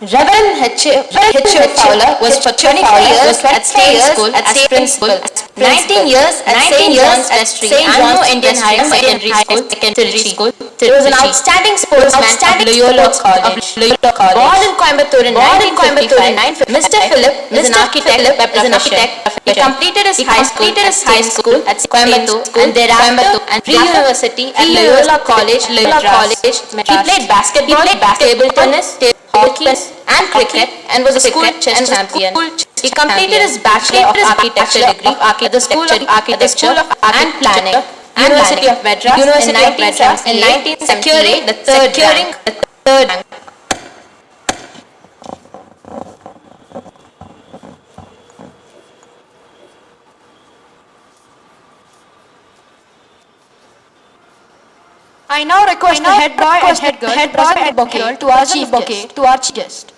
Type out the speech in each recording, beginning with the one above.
Reverend H.O. Fowler was for 25 years at State School as principal. 19 years at St. John's Vestry Anglo Indian Higher Secondary School. He was an outstanding sportsman at Loyola College. Born in Coimbatore in 1955, Mr. Philip is an architect by profession. He completed his high school at Coimbatore and thereafter pre-university at Loyola College, Madras. He played basketball, table tennis, hockey and cricket and was a school chess champion. He completed his Bachelor of Architecture degree at the School of Architecture and Planning, University of Madras in 1978, securing the third rank. I now request the head boy and head girl present bouquet to our chief guest.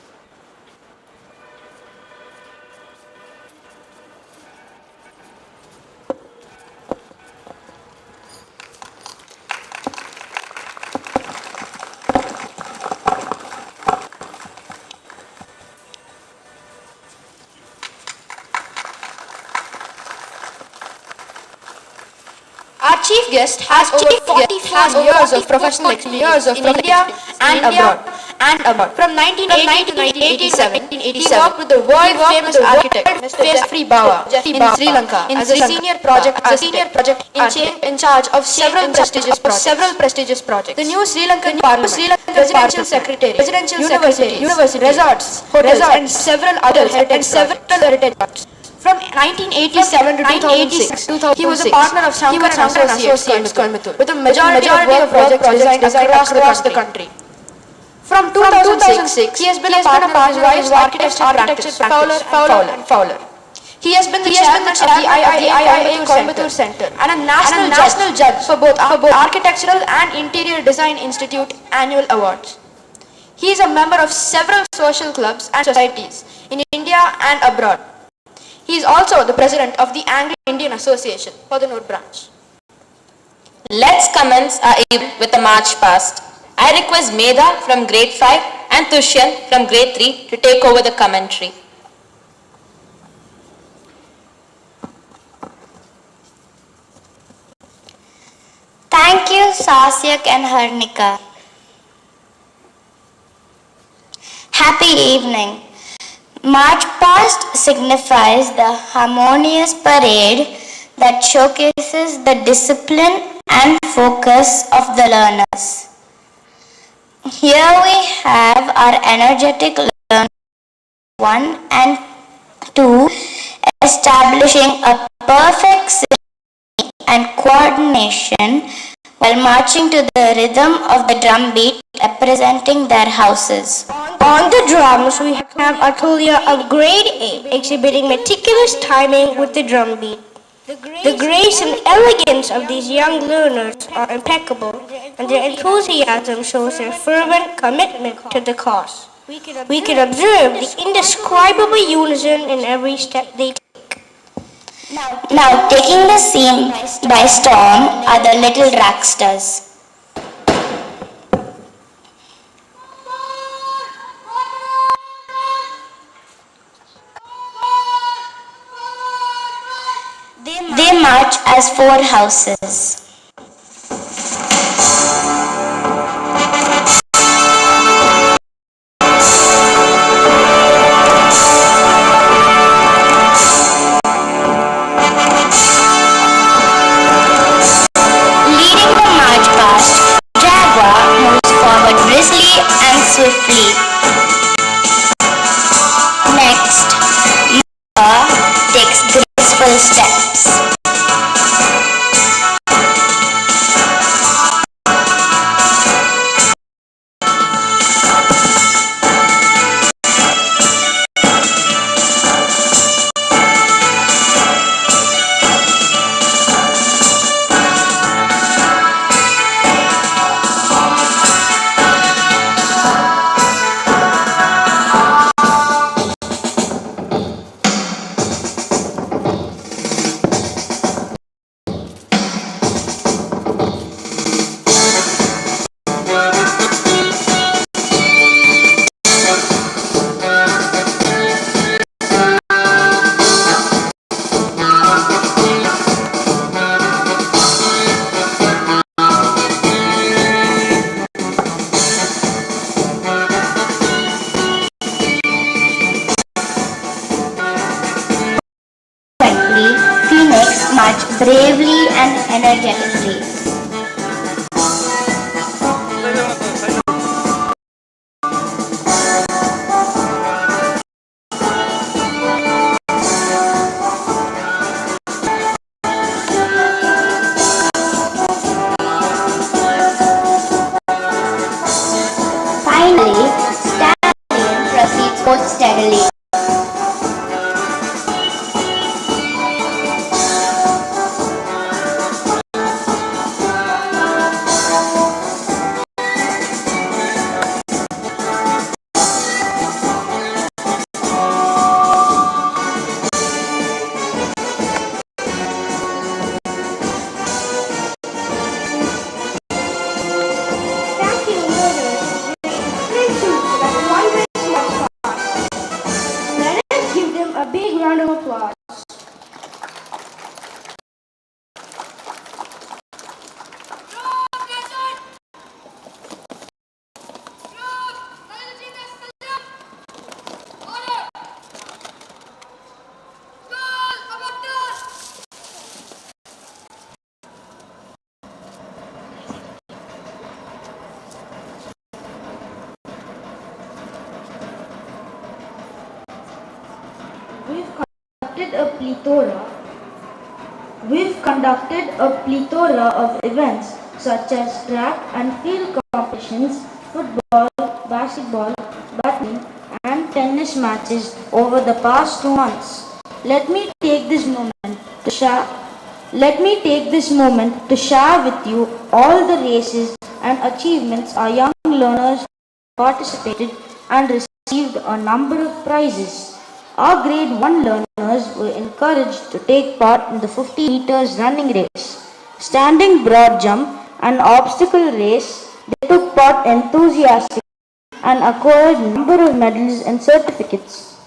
Our chief guest has over 45 years of professional experience in India and abroad. From 1980 to 1987, he worked with the world-famous architect Mr. Jeffrey Bawa in Sri Lanka as a senior project in charge of several prestigious projects. The new Sri Lankan Parliament, Presidential Secretary, University, resorts, hotels, and several other heritage arts. From 1987 to 2006, he was a partner of Shankar & Associates, Coimbatore, with a majority of projects designed across the country. From 2006, he has been a partner of his wife's architecture practice, Fowler. He has been the chairman of the IIA Coimbatore Center and a national judge for both Architectural and Interior Design Institute annual awards. He is a member of several social clubs and societies in India and abroad. He is also the president of the Anglo-Indian Association for the North Branch. Let's commence our evening with a march past. I request Medha from grade 5 and Tushyan from grade 3 to take over the commentary. Thank you, Sasyak and Harnika. Happy evening. March past signifies the harmonious parade that showcases the discipline and focus of the learners. Here we have our energetic learners 1 and 2 establishing a perfect synchrony and coordination while marching to the rhythm of the drum beat representing their houses. On the drums, we have Atulya of grade 8 exhibiting meticulous timing with the drum beat. The grace and elegance of these young learners are impeccable, and their enthusiasm shows their fervent commitment to the cause. We can observe the indescribable unison in every step they take. Now, taking the scene by storm are the little Racksters. They march as 4 houses. Leading the march past, Jaguar moves forward briskly and swiftly. Next, Yuva takes graceful steps. bravely and energetically. Finally, Stallion proceeds more steadily. Thank you, learners. Friendships that one race must pass. Let us give them a big round of applause. We've conducted a plethora of events such as track and field competitions, football, basketball, badminton, and tennis matches over the past 2 months. Let me take this moment to share. Let me take this moment to share with you all the races and achievements our young learners participated and received a number of prizes. Our grade 1 learners were encouraged to take part in the 50 meters running race, standing broad jump and obstacle race. They took part enthusiastically and acquired a number of medals and certificates.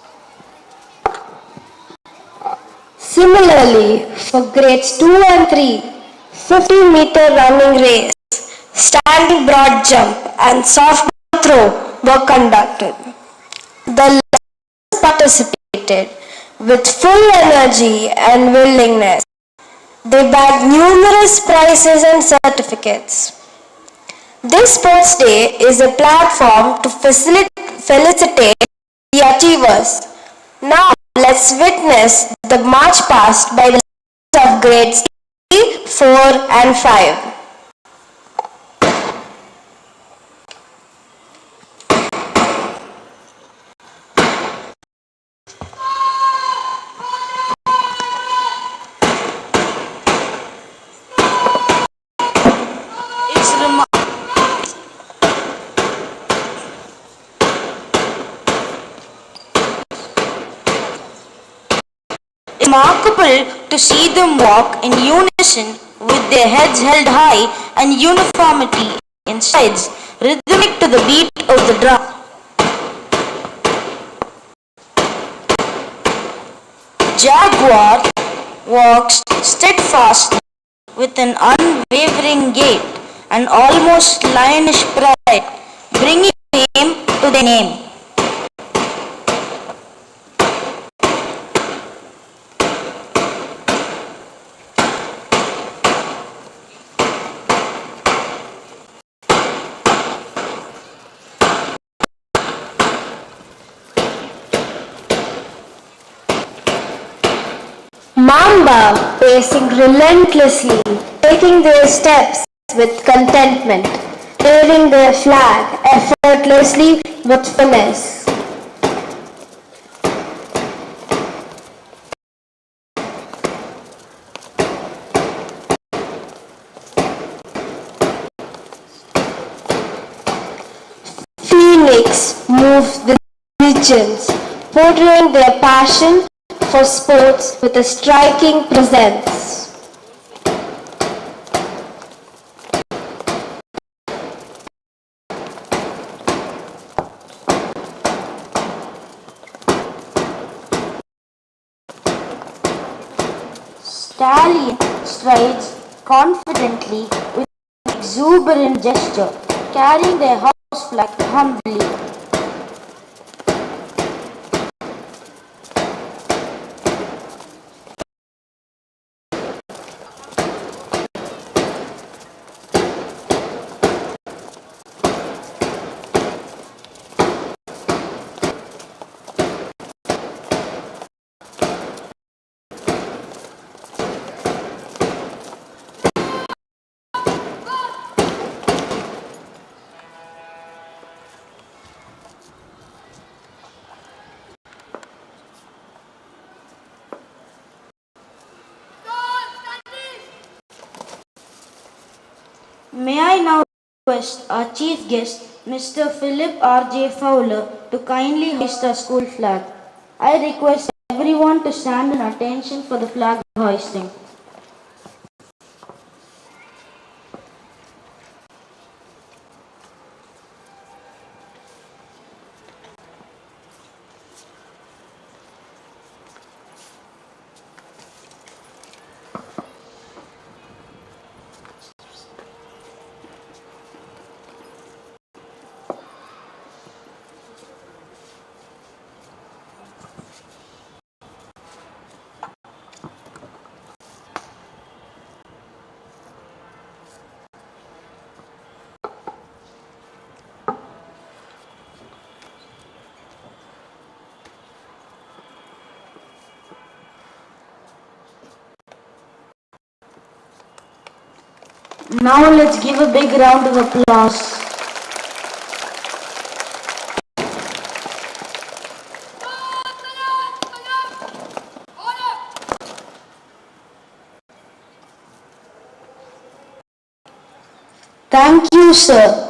Similarly, for grades 2 and 3, 50-meter running race, standing broad jump and softball throw were conducted. The learners participated with full energy and willingness. They bagged numerous prizes and certificates. This sports day is a platform to felicitate the achievers. Now let's witness the march past by the students of grades 3, 4 and 5. It's remarkable to see them walk in unison with their heads held high and uniformity in strides, rhythmic to the beat of the drum. Jaguar walks steadfastly with an unwavering gait and almost lionish pride, bringing fame to their name. Mamba pacing relentlessly, taking their steps with contentment, waving their flag effortlessly with finesse. Phoenix moves with diligence, portraying their passion for sports with a striking presence. Stallion strides confidently with an exuberant gesture, carrying their house flag humbly. May I now request our chief guest, Mr. Philip R.J. Fowler, to kindly hoist the school flag. I request everyone to stand in attention for the flag hoisting. Now let's give a big round of applause. Thank you, sir.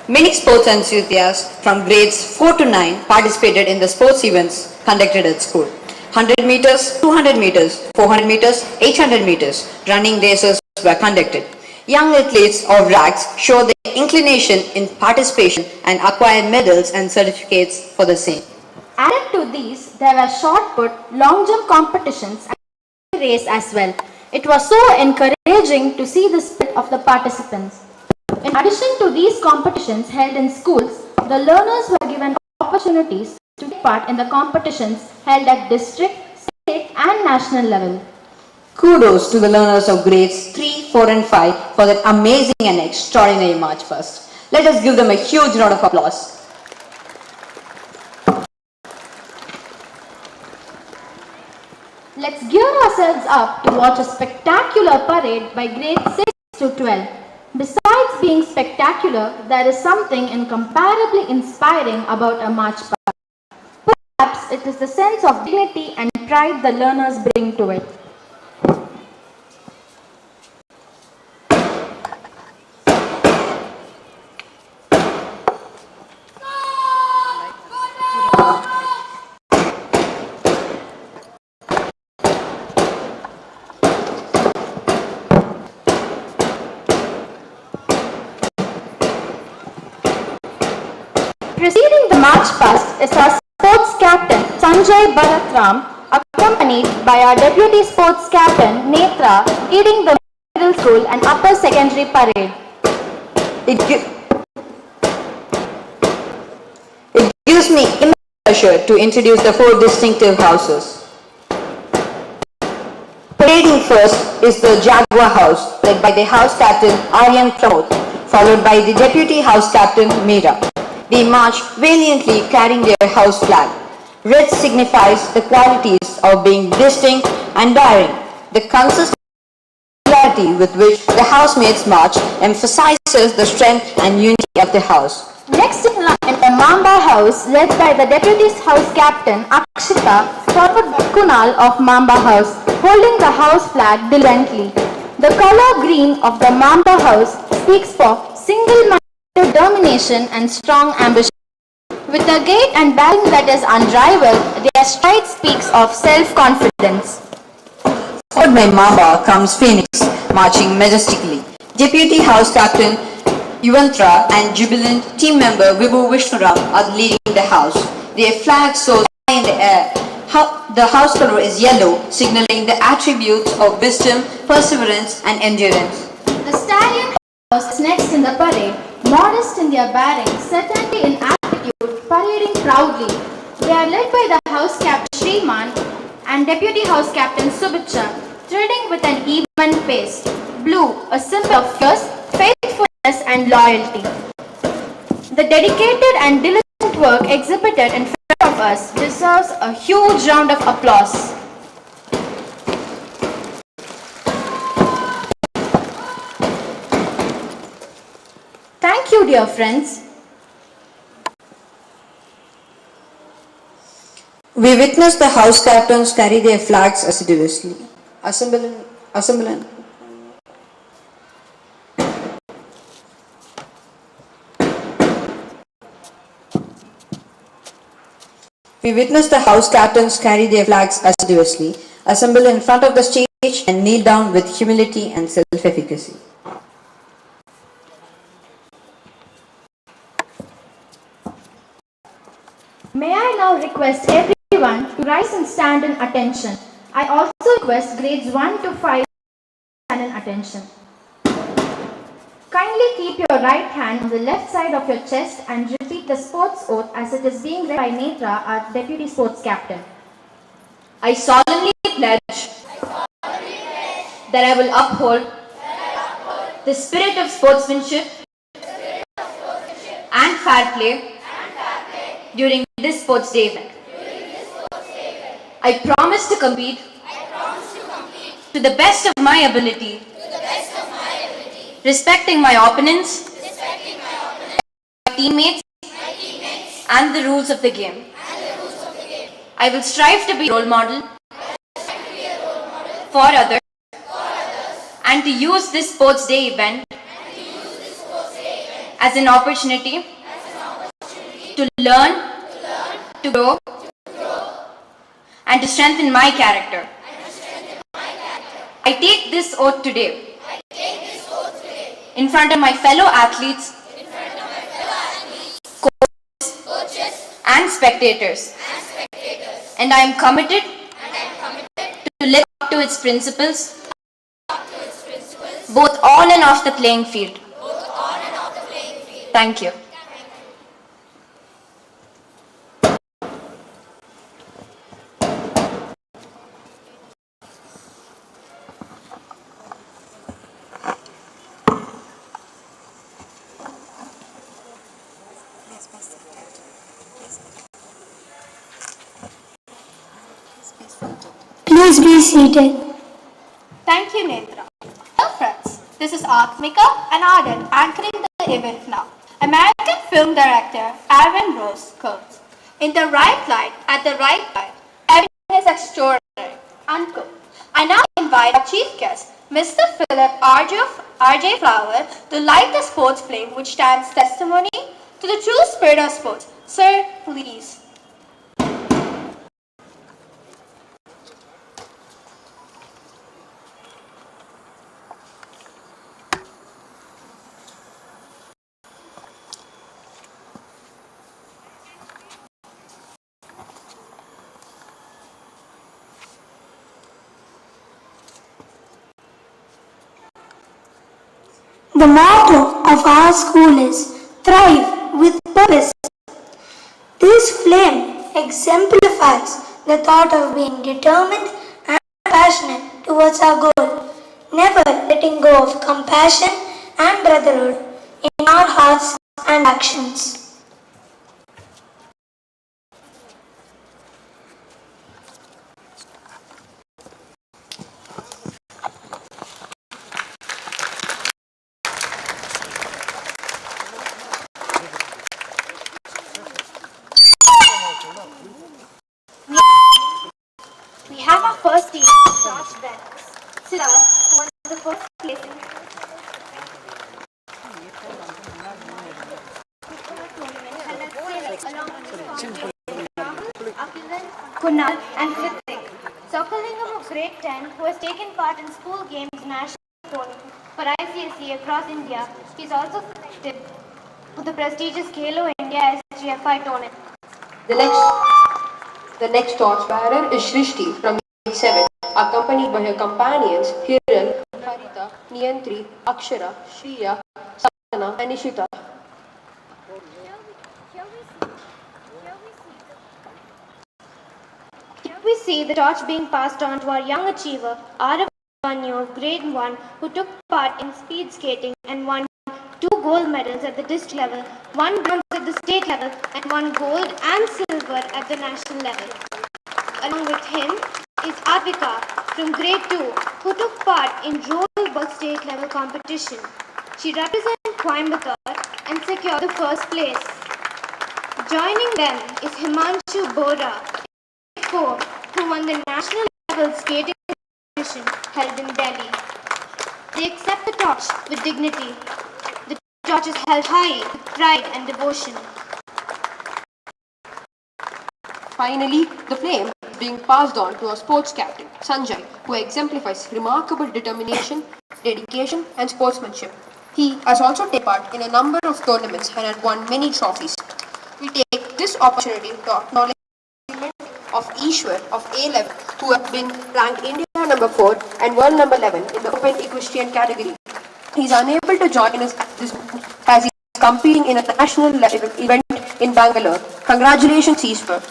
Many sports enthusiasts from grades 4 to 9 participated in the sports events conducted at school. 100 meters, 200 meters, 400 meters, 800 meters running races were conducted. Young athletes of RAGs showed their inclination in participation and acquired medals and certificates for the same. Added to these, there were shot put, long jump competitions and race as well. It was so encouraging to see the spirit of the participants. In addition to these competitions held in schools, the learners were given opportunities to take part in the competitions held at district, state and national level. Kudos to the learners of grades 3, 4 and 5 for that amazing and extraordinary march past. Let us give them a huge round of applause. Let's gear ourselves up to watch a spectacular parade by grades 6 to 12. Besides being spectacular, there is something incomparably inspiring about a march past. Perhaps it is the sense of dignity and pride the learners bring to it. Preceding the march past is our sports captain Sanjay Bharatram, accompanied by our deputy sports captain Netra, leading the middle school and upper secondary parade. It gives me immense pleasure to introduce the 4 distinctive houses. Parading first is the Jaguar House, led by the house captain Aryan Pramod, followed by the deputy house captain Meera. They march valiantly carrying their house flag. Red signifies the qualities of being distinct and daring. The consistent regularity with which the housemates march emphasizes the strength and unity of the house. Next in line is the Mamba House, led by the deputy house captain Akshita, followed by Kunal of Mamba House, holding the house flag diligently. The color green of the Mamba House speaks for single-minded determination and strong ambition. With a gait and bearing that is unrivaled, their stride speaks of self-confidence. Followed by Mamba comes Phoenix, marching majestically. Deputy House Captain Yuvantra and jubilant team member Vibhu Vishnuram are leading the house. Their flag soars high in the air. The house color is yellow, signaling the attributes of wisdom, perseverance and endurance. The Stallion House is next in the parade, modest in their bearing, certainly in attitude, parading proudly. They are led by the House Captain Shriman and Deputy House Captain Subicha, treading with an even pace. Blue, a symbol of fierce faithfulness and loyalty. The dedicated and diligent work exhibited in front of us deserves a huge round of applause. Thank you, dear friends. We witnessed the house captains carry their flags assiduously. Assemble. We witnessed the house captains carry their flags assiduously, assemble in front of the stage and kneel down with humility and self-efficacy. May I now request everyone to rise and stand in attention. I also request grades 1 to 5 to stand in attention. Kindly keep your right hand on the left side of your chest and repeat the sports oath as it is being read by Netra, our Deputy Sports Captain. I solemnly pledge that I will uphold the spirit of sportsmanship and fair play during this sports day event. I promise to compete to the best of my ability, respecting my opponents, my teammates, and the rules of the game. I will strive to be a role model for others and to use this sports day event as an opportunity to learn, to grow, and to strengthen my character. I take this oath today in front of my fellow athletes, coaches, and spectators. And I am committed to live up to its principles, both on and off the playing field. Thank you. Please be seated. Thank you, Netra. Hello, friends. This is Atmika and Arden anchoring the event now. American film director Aaron Rose quotes, "In the right light, at the right time, everything is extraordinary." Unquote. I now invite our chief guest, Mr. Philip R.J. Flower, to light the sports flame which stands testimony to the true spirit of sports. Sir, please. The motto of our school is Thrive with Purpose. This flame exemplifies the thought of being determined and passionate towards our goal, never letting go of compassion and brotherhood in our hearts and actions. We have our first team, George Bennett. Sila won the first place in Kunal and Kritik. Sokalingam of grade 10, who has taken part in school games national tournament for ICSE across India, he is also selected to the prestigious Khelo India SGFI tournament. The next torchbearer is Shrishti from grade 7, accompanied by her companions Hiral, Harita, Niyantri, Akshara, Shriya, Sadhana, and Ishita. Here we see the torch being passed on to our young achiever, Arav Vanyu of grade 1, who took part in speed skating and won 2 gold medals at the district level, 1 bronze at the state level, and 1 gold and silver at the national level. Along with him is Avika from grade 2, who took part in rollerball state level competition. She represented Coimbatore and secured the first place. Joining them is Himanshu Bora, 4, who won the national level skating competition held in Delhi. They accept the torch with dignity. The torch is held high with pride and devotion. Finally, the flame being passed on to our sports captain, Sanjay, who exemplifies remarkable determination, dedication and sportsmanship. He has also taken part in a number of tournaments and had won many trophies. We take this opportunity to acknowledge of Ishwar of A level, who have been ranked India number 4 and world number 11 in the open equestrian category. He is unable to join us as he is competing in a national level event in Bangalore. Congratulations, Ishwar.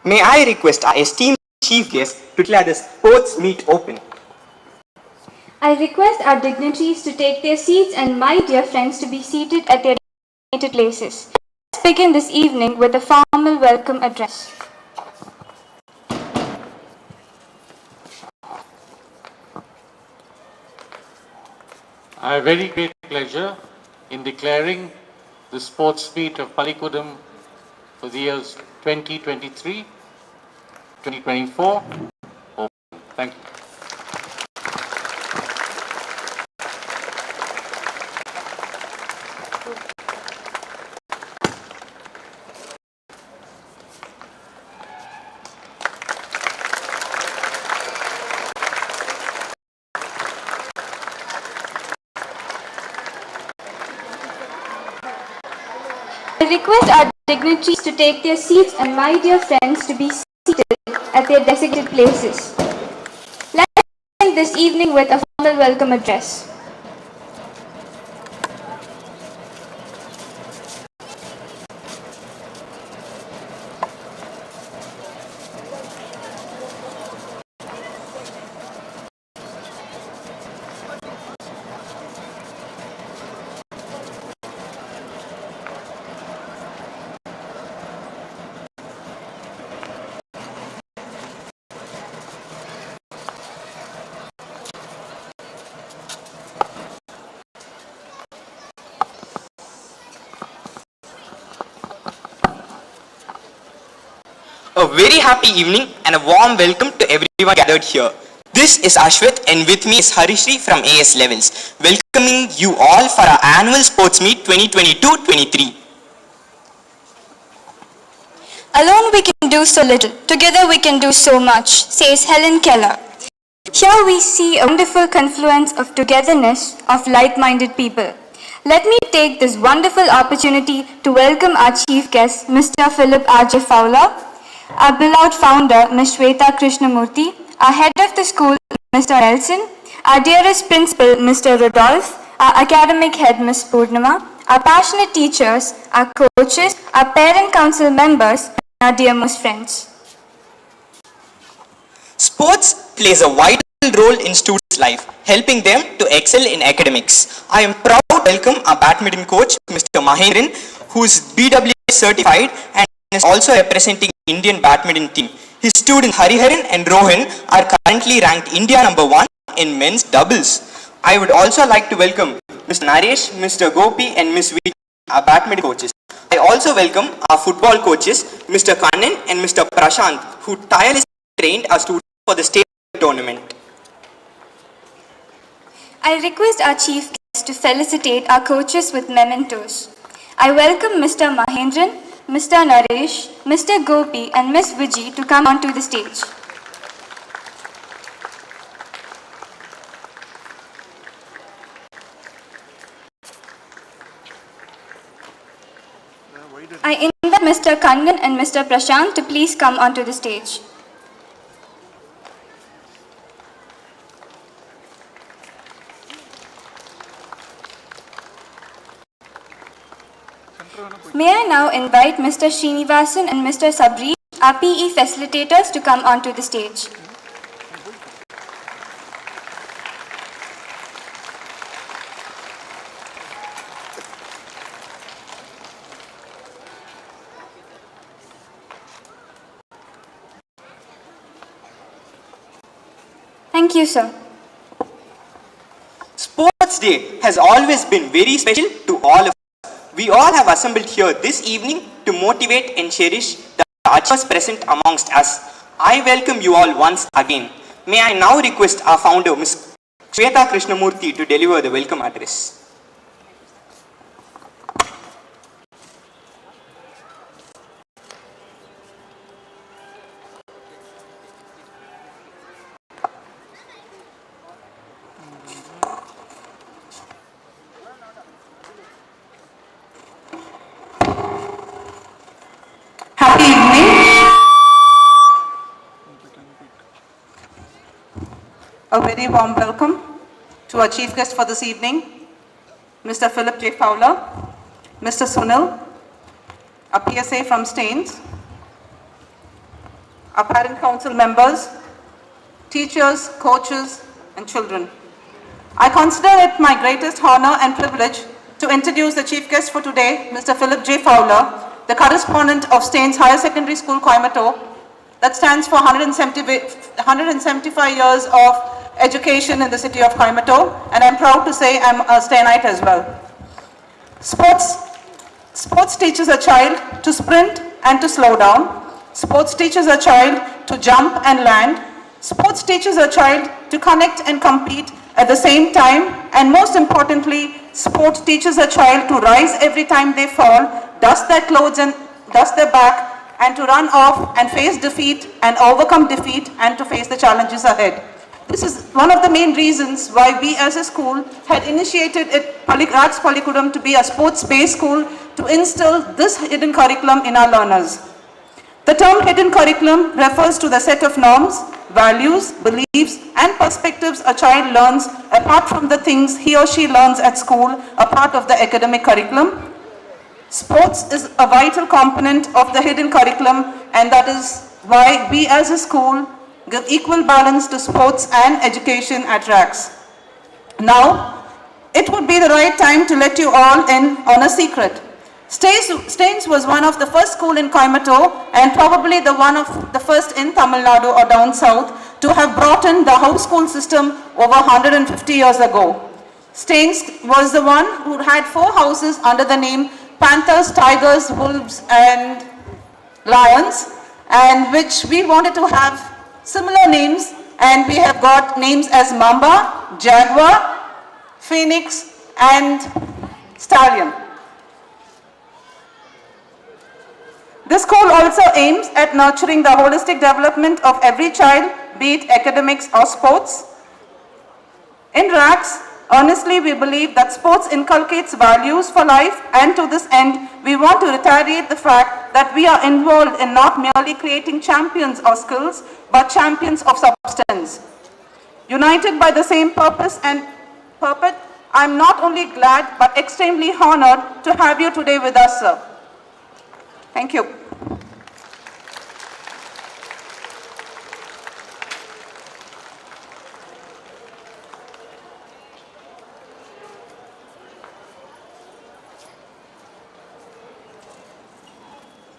May I request our esteemed chief guest to declare the sports meet open. I request our dignitaries to take their seats and my dear friends to be seated at their designated places. Let's begin this evening with a formal welcome address. I have very great pleasure in declaring the sports meet of Pallikudam for the years 2023-2024 open. Thank you. I request our dignitaries to take their seats and my dear friends to be seated at their designated places. Let's begin this evening with a formal welcome address. A very happy evening and a warm welcome to everyone gathered here. This is Ashwat and with me is Harishri from AS Levels, welcoming you all for our annual sports meet 2022-23. Alone we can do so little. Together we can do so much, says Helen Keller. Here we see a wonderful confluence of togetherness of like-minded people. Let me take this wonderful opportunity to welcome our chief guest, Mr. Philip R.J. Fowler, our beloved founder, Ms. Shweta Krishnamurthy, our head of the school, Mr. Nelson, our dearest principal, Mr. Rodolph, our academic head, Ms. Purnima, our passionate teachers, our coaches, our parent council members, and our dearest friends. Sports plays a vital role in students' life, helping them to excel in academics. I am proud to welcome our badminton coach, Mr. Mahendran, who is BWA certified and is also representing Indian badminton team. His students Hariharan and Rohan are currently ranked India #1 in men's doubles. I would also like to welcome Mr. Naresh, Mr. Gopi and Ms. Vicky, our badminton coaches. I also welcome our football coaches, Mr. Kannan and Mr. Prashant, who tirelessly trained our students for the state tournament. I request our chief guest to felicitate our coaches with mementos. I welcome Mr. Mahendran, Mr. Naresh, Mr. Gopi and Ms. Vijay to come onto the stage. I invite Mr. Kannan and Mr. Prashant to please come onto the stage. May I now invite Mr. Srinivasan and Mr. Sabri, our PE facilitators, to come onto the stage. Thank you, sir. Sports Day has always been very special to all of us. We all have assembled here this evening to motivate and cherish the achievers present amongst us. I welcome you all once again. May I now request our founder, Ms. Shweta Krishnamurthy, to deliver the welcome address. Happy evening. A very warm welcome to our chief guest for this evening, Mr. Philip J. Fowler, Mr. Sunil, a PSA from Staines, our parent council members, teachers, coaches, and children. I consider it my greatest honor and privilege to introduce the chief guest for today, Mr. Philip J. Fowler, the correspondent of Staines Higher Secondary School, Coimbatore, that stands for 175 years of education in the city of Coimbatore, and I'm proud to say I'm a Stainite as well. Sports teaches a child to sprint and to slow down. Sports teaches a child to jump and land. Sports teaches a child to connect and compete at the same time, and most importantly, sport teaches a child to rise every time they fall, dust their clothes and dust their back, and to run off and face defeat and overcome defeat and to face the challenges ahead. This is one of the main reasons why we as a school had initiated Arts Pallikudam to be a sports-based school to instill this hidden curriculum in our learners. The term hidden curriculum refers to the set of norms, values, beliefs, and perspectives a child learns apart from the things he or she learns at school, a part of the academic curriculum. Sports is a vital component of the hidden curriculum, and that is why we as a school give equal balance to sports and education at RACS. Now, it would be the right time to let you all in on a secret. Staines was one of the first school in Coimbatore and probably one of the first in Tamil Nadu or down south to have brought in the house school system over 150 years ago. Staines was the one who had 4 houses under the name Panthers, Tigers, Wolves and Lions, and which we wanted to have similar names, and we have got names as Mamba, Jaguar, Phoenix and Stallion. This school also aims at nurturing the holistic development of every child, be it academics or sports. In RACS, honestly, we believe that sports inculcates values for life, and to this end, we want to reiterate the fact that we are involved in not merely creating champions of skills, but champions of substance. United by the same purpose and purpose, I am not only glad but extremely honored to have you today with us, sir. Thank you.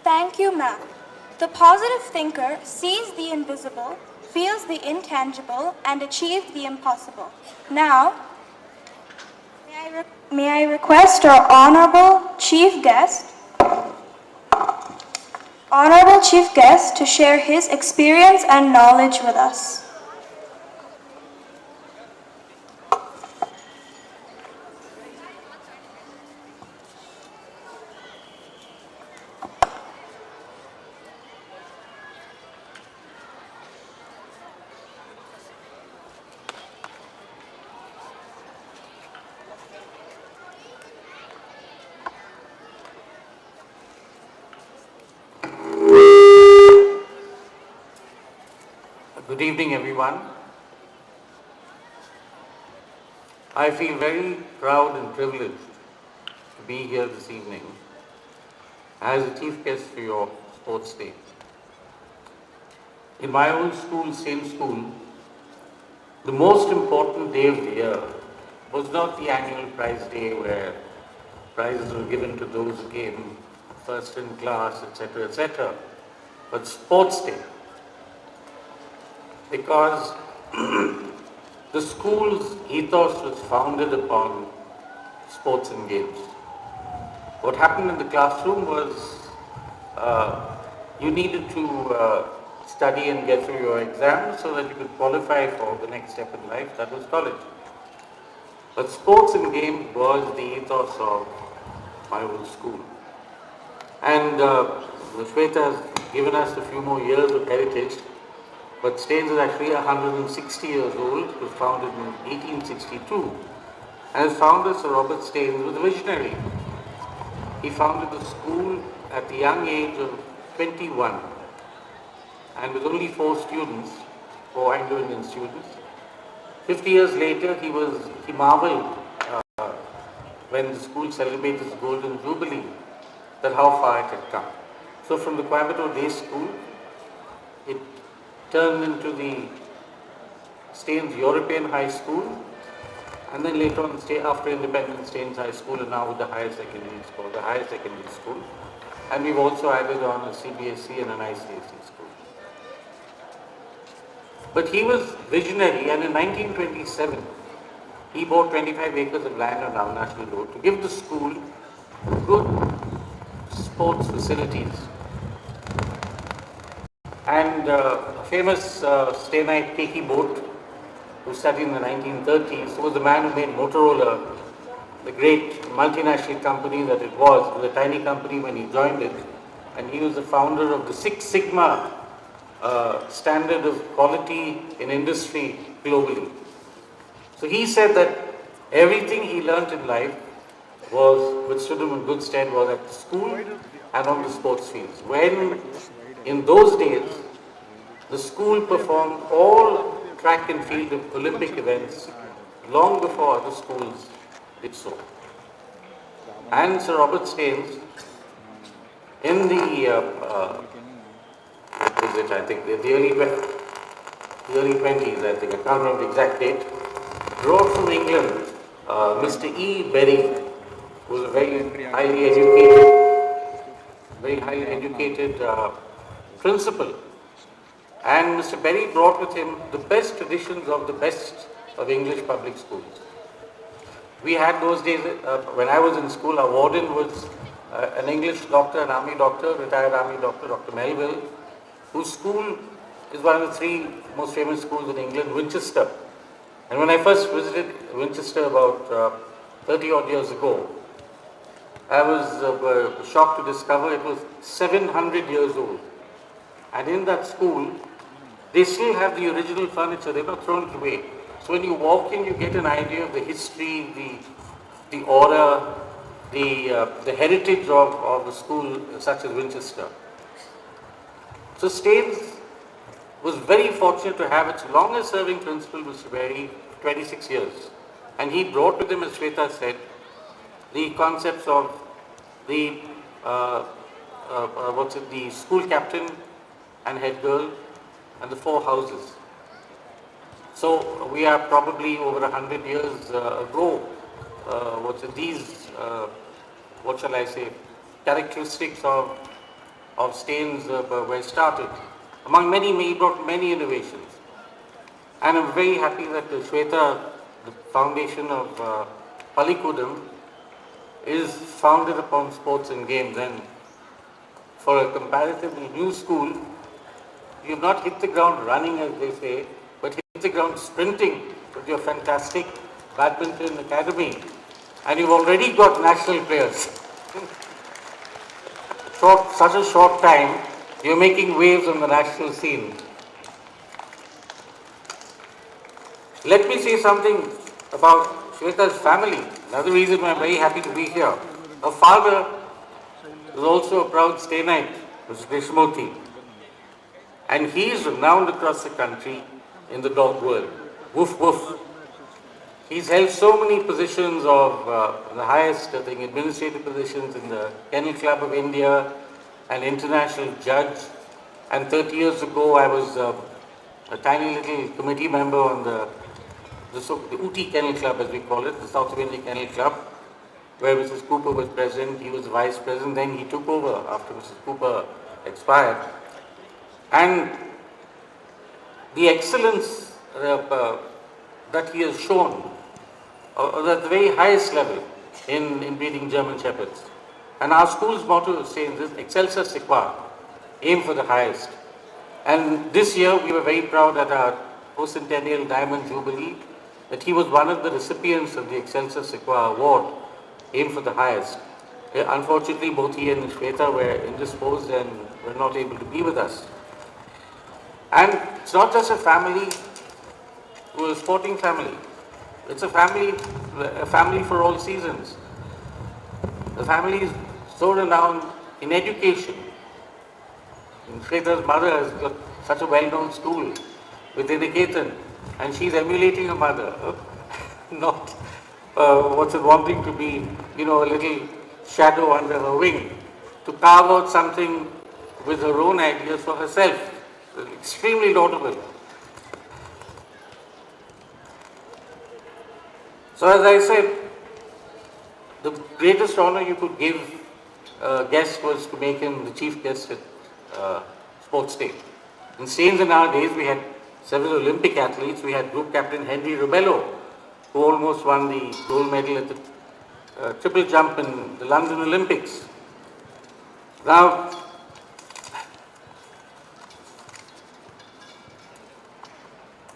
Thank you, ma'am. The positive thinker sees the invisible, feels the intangible, and achieves the impossible. Now, may I request our honorable chief guest to share his experience and knowledge with us. Good evening, everyone. I feel very proud and privileged to be here this evening as a chief guest for your sports day. In my own school, same school, the most important day of the year was not the annual prize day where prizes were given to those who came first in class, etc., but sports day. Because the school's ethos was founded upon sports and games. What happened in the classroom was you needed to study and get through your exams so that you could qualify for the next step in life, that was college. But sports and games was the ethos of my old school. And Shweta has given us a few more years of heritage. But Staines is actually 160 years old. It was founded in 1862. And its founder, Sir Robert Staines, was a visionary. He founded the school at the young age of 21. And with only 4 students, 4 Anglo-Indian students. 50 years later, he marveled when the school celebrated its golden jubilee, that how far it had come. So from the Coimbatore Day School, it turned into the Staines European High School, and then later on, after independence, Staines High School, and now with the higher secondary school, and we've also added on a CBSE and an ICSE school. But he was visionary, and in 1927, he bought 25 acres of land on Ram National Road to give the school good sports facilities. And a famous Stainite Keki boat, who studied in the 1930s, was the man who made Motorola, the great multinational company that it was. It was a tiny company when he joined it, and he was the founder of the Six Sigma standard of quality in industry globally. So he said that everything he learnt in life which stood him in good stead, was at the school and on the sports fields. When in those days, the school performed all track and field Olympic events long before other schools did so. And Sir Robert Staines, in the early 20s, I think, I can't remember the exact date, brought from England Mr. E. Berry, who was a very highly educated principal. And Mr. Berry brought with him the best traditions of the best of English public schools. We had those days, when I was in school, our warden was an English doctor, an army doctor, retired army doctor, Dr. Melville, whose school is one of the 3 most famous schools in England, Winchester. And when I first visited Winchester about 30 odd years ago, I was shocked to discover it was 700 years old. And in that school, they still have the original furniture, they've not thrown it away. So when you walk in, you get an idea of the history, the aura, the heritage of the school such as Winchester. So Staines was very fortunate to have its longest serving principal, Mr. Berry, 26 years. And he brought with him, as Shweta said, the concepts of the, the school captain and head girl and the 4 houses. So we are probably over 100 years ago, these, what shall I say, characteristics of Staines were started. Among many, he brought many innovations. And I'm very happy that Shweta, the foundation of Pallikudam, is founded upon sports and games. And for a comparatively new school, you have not hit the ground running, as they say, but hit the ground sprinting with your fantastic badminton academy. And you've already got national players. Such a short time, you're making waves on the national scene. Let me say something about Shweta's family. Another reason why I'm very happy to be here. Her father was also a proud Stainite, Mr. Krishnamurthy. And he is renowned across the country in the dog world. Woof woof. He's held so many positions of the highest, I think, administrative positions in the Kennel Club of India, an international judge. And 30 years ago, I was a tiny little committee member on the Ooty Kennel Club, as we call it, the South India Kennel Club, where Mrs. Cooper was president. He was vice president. Then he took over after Mrs. Cooper expired. And the excellence that he has shown at the very highest level in breeding German Shepherds. And our school's motto is saying this, Excelsa Sequa, aim for the highest. And this year we were very proud at our post-centennial Diamond Jubilee that he was one of the recipients of the Excelsa Sequa Award, aim for the highest. Unfortunately, both he and Shweta were indisposed and were not able to be with us. And it's not just a family, a sporting family. It's a family for all seasons. The family is so renowned in education. And Shweta's mother has got such a well-known school with Niketan, and she's emulating her mother, not wanting to be, a little shadow under her wing, to carve out something with her own ideas for herself. Extremely laudable. So as I said, the greatest honor you could give a guest was to make him the chief guest at Sports Day. In Staines in our days, we had several Olympic athletes. We had group captain Henry Rubello, who almost won the gold medal at the triple jump in the London Olympics. Now,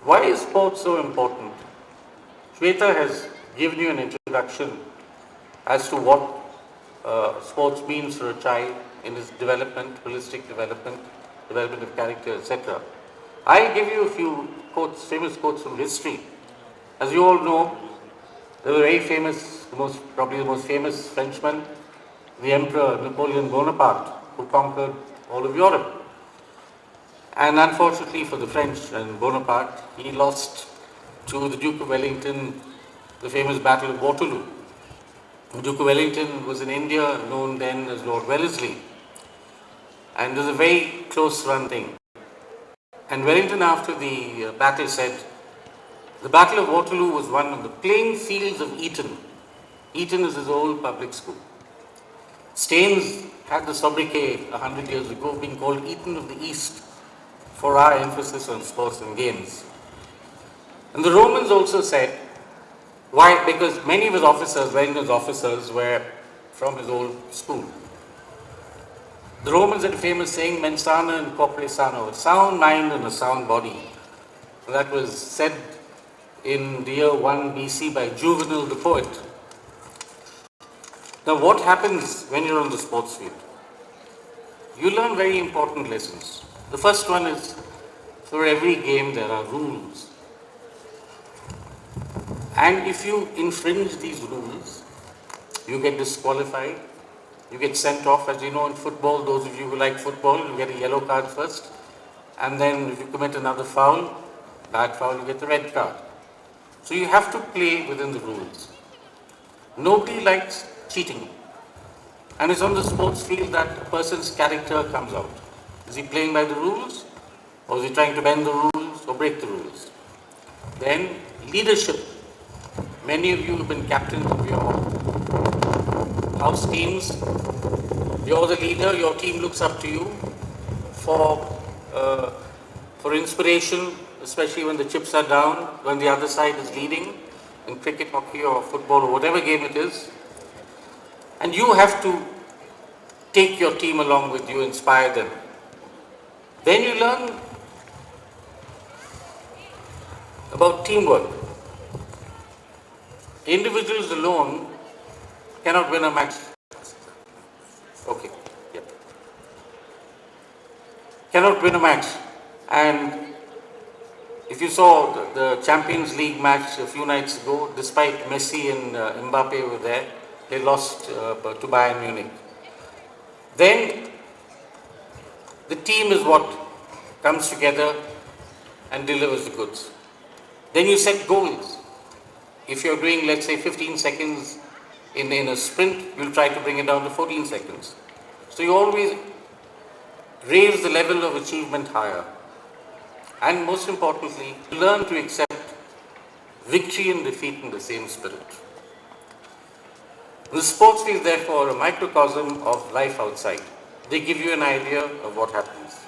why is sports so important? Shweta has given you an introduction as to what sports means for a child in his development, holistic development of character, etc. I'll give you a few quotes, famous quotes from history. As you all know, there were very famous, probably the most famous Frenchman, the Emperor Napoleon Bonaparte, who conquered all of Europe. And unfortunately for the French and Bonaparte, he lost to the Duke of Wellington, the famous Battle of Waterloo. The Duke of Wellington was in India, known then as Lord Wellesley. And it was a very close run thing. And Wellington, after the battle, said, the Battle of Waterloo was won on the playing fields of Eton. Eton is his old public school. Staines had the sobriquet 100 years ago being called Eton of the East for our emphasis on sports and games. And the Romans also said, why? Because many of his officers, Wellington's officers, were from his old school. The Romans had a famous saying, mens sana in corpore sano, a sound mind and a sound body. And that was said in the year 1 BC by Juvenal the poet. Now, what happens when you're on the sports field? You learn very important lessons. The first one is, for every game there are rules. And if you infringe these rules, you get disqualified, you get sent off. As you know, in football, those of you who like football, you get a yellow card first. And then if you commit another foul, bad foul, you get the red card. So you have to play within the rules. Nobody likes cheating. And it's on the sports field that a person's character comes out. Is he playing by the rules? Or is he trying to bend the rules or break the rules? Then leadership. Many of you have been captains of your house teams. You're the leader, your team looks up to you for inspiration, especially when the chips are down, when the other side is leading in cricket, hockey or football or whatever game it is. And you have to take your team along with you, inspire them. Then you learn about teamwork. Individuals alone cannot win a match. Okay, yep. Cannot win a match. And if you saw the Champions League match a few nights ago, despite Messi and Mbappe were there, they lost to Bayern Munich. Then the team is what comes together and delivers the goods. Then you set goals. If you're doing, let's say, 15 seconds in a sprint, you'll try to bring it down to 14 seconds. So you always raise the level of achievement higher. And most importantly, learn to accept victory and defeat in the same spirit. The sports field, therefore, a microcosm of life outside. They give you an idea of what happens.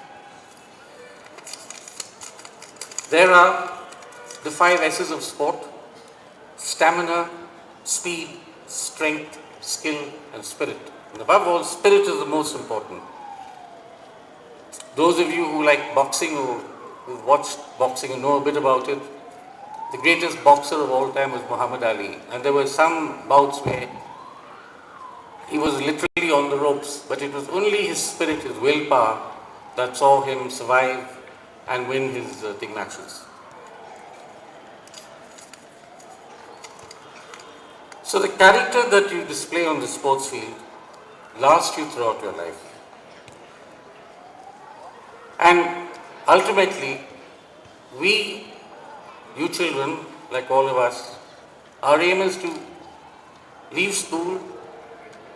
There are the 5 S's of sport: stamina, speed, strength, skill, and spirit. And above all, spirit is the most important. Those of you who like boxing or who've watched boxing and know a bit about it, the greatest boxer of all time was Muhammad Ali. And there were some bouts where he was literally on the ropes, but it was only his spirit, his willpower, that saw him survive and win his big matches. So the character that you display on the sports field lasts you throughout your life. And ultimately, you children, like all of us, our aim is to leave school,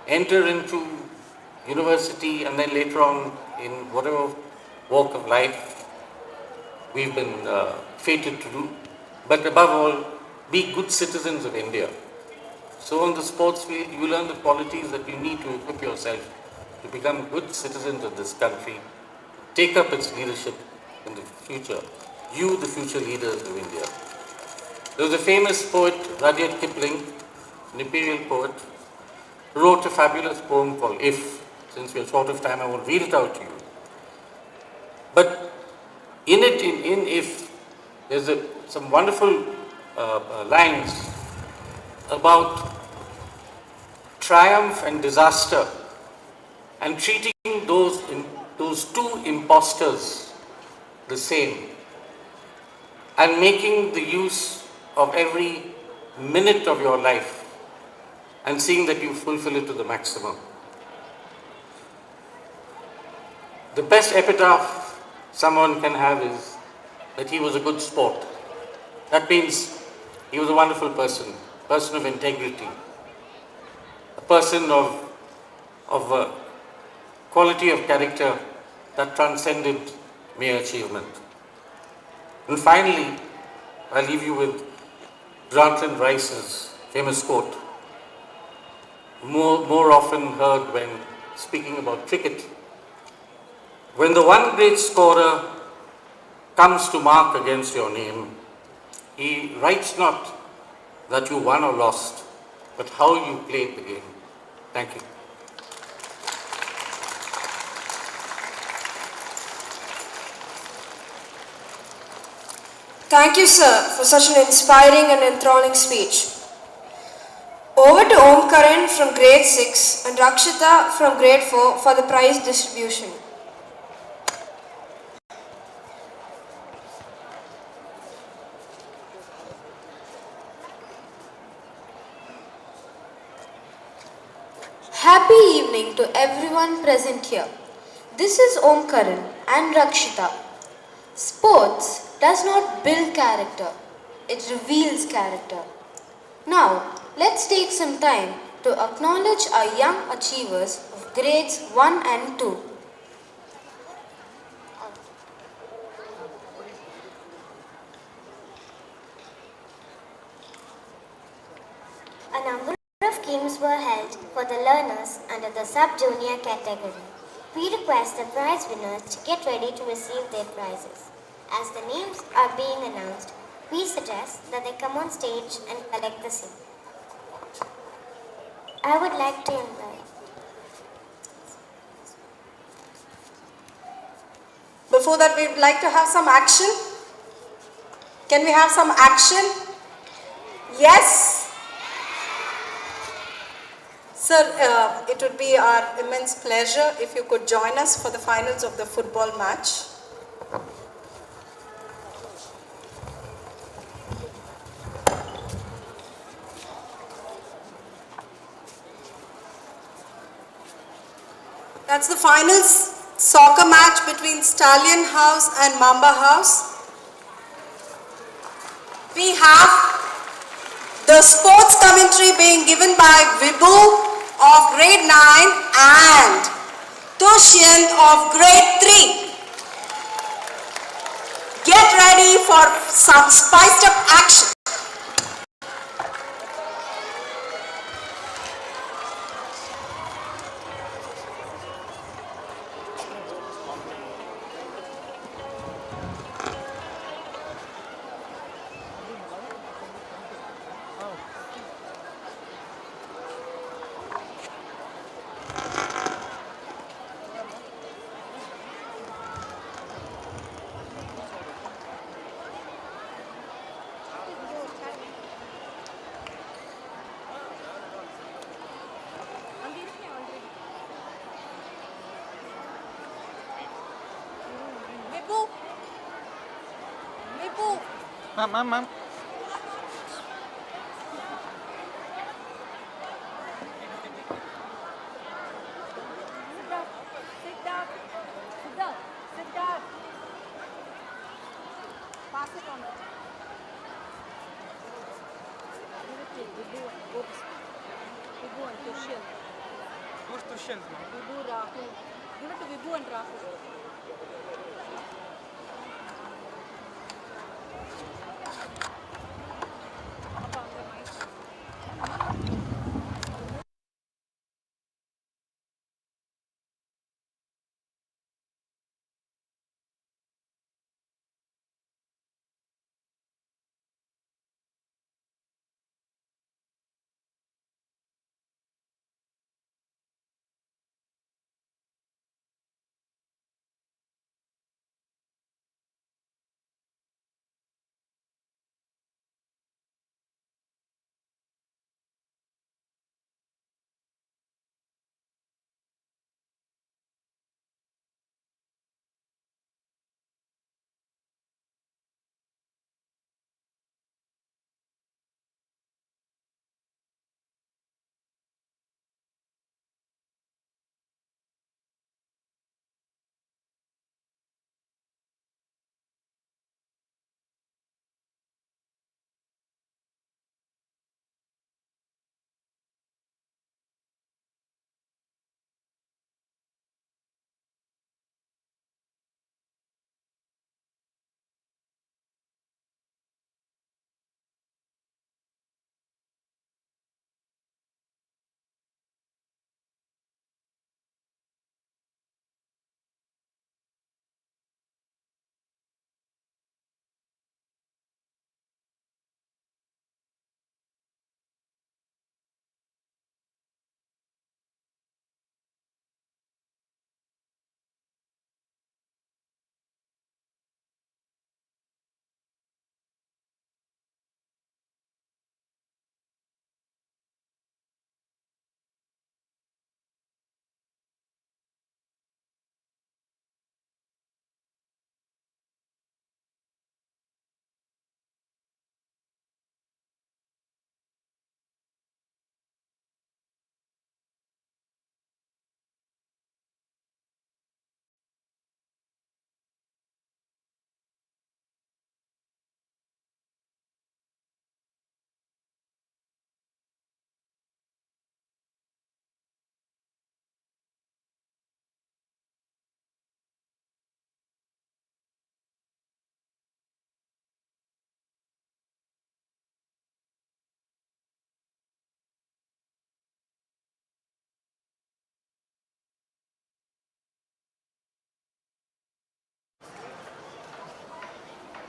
enter into university, and then later on in whatever walk of life we've been fated to do. But above all, be good citizens of India. So on the sports field, you learn the qualities that you need to equip yourself to become good citizens of this country, take up its leadership in the future. You, the future leaders of India. There was a famous poet, Rudyard Kipling, an imperial poet, who wrote a fabulous poem called If. Since we are short of time, I won't read it out to you. But in it, in If, there's some wonderful lines about triumph and disaster, and treating those two impostors the same, and making the use of every minute of your life and seeing that you fulfill it to the maximum. The best epitaph someone can have is that he was a good sport. That means he was a wonderful person of integrity, a person of a quality of character that transcended mere achievement. And finally, I'll leave you with Grantland Rice's famous quote, more often heard when speaking about cricket. When the one great scorer comes to mark against your name, he writes not that you won or lost, but how you played the game. Thank you. Thank you, sir, for such an inspiring and enthralling speech. Over to Om Karan from grade 6 and Rakshita from grade 4 for the prize distribution. Happy evening to everyone present here. This is Om Karan and Rakshita. Sports does not build character, it reveals character. Now, let's take some time to acknowledge our young achievers of grades 1 and 2. A number of games were held for the learners under the sub-junior category. We request the prize winners to get ready to receive their prizes. As the names are being announced, we suggest that they come on stage and collect the same. I would like to invite. Before that, we would like to have some action. Can we have some action? Yes? Sir, it would be our immense pleasure if you could join us for the finals of the football match. That's the finals soccer match between Stallion House and Mamba House. We have the sports commentary being given by Vibhu of grade 9 and Tushyan of grade 3. Get ready for some spiced up action. Ma'am. Who's Tushyan? Vibhu, Rahul. Give it to Vibhu and Rahul.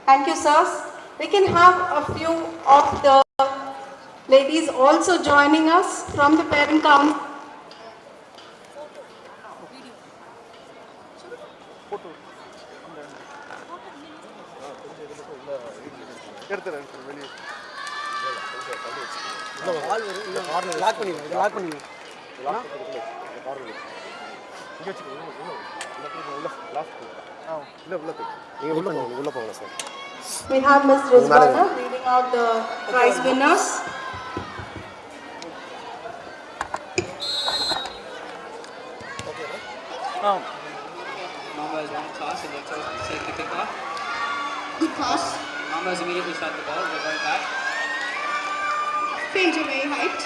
Thank you, sirs. We can have a few of the ladies also joining us from the parent council. We have Ms. Rizwana reading out the prize winners. Mamba is one toss and let's take the kick off. Good pass. Mamba is immediately shot the ball, they're going back. Failed away height.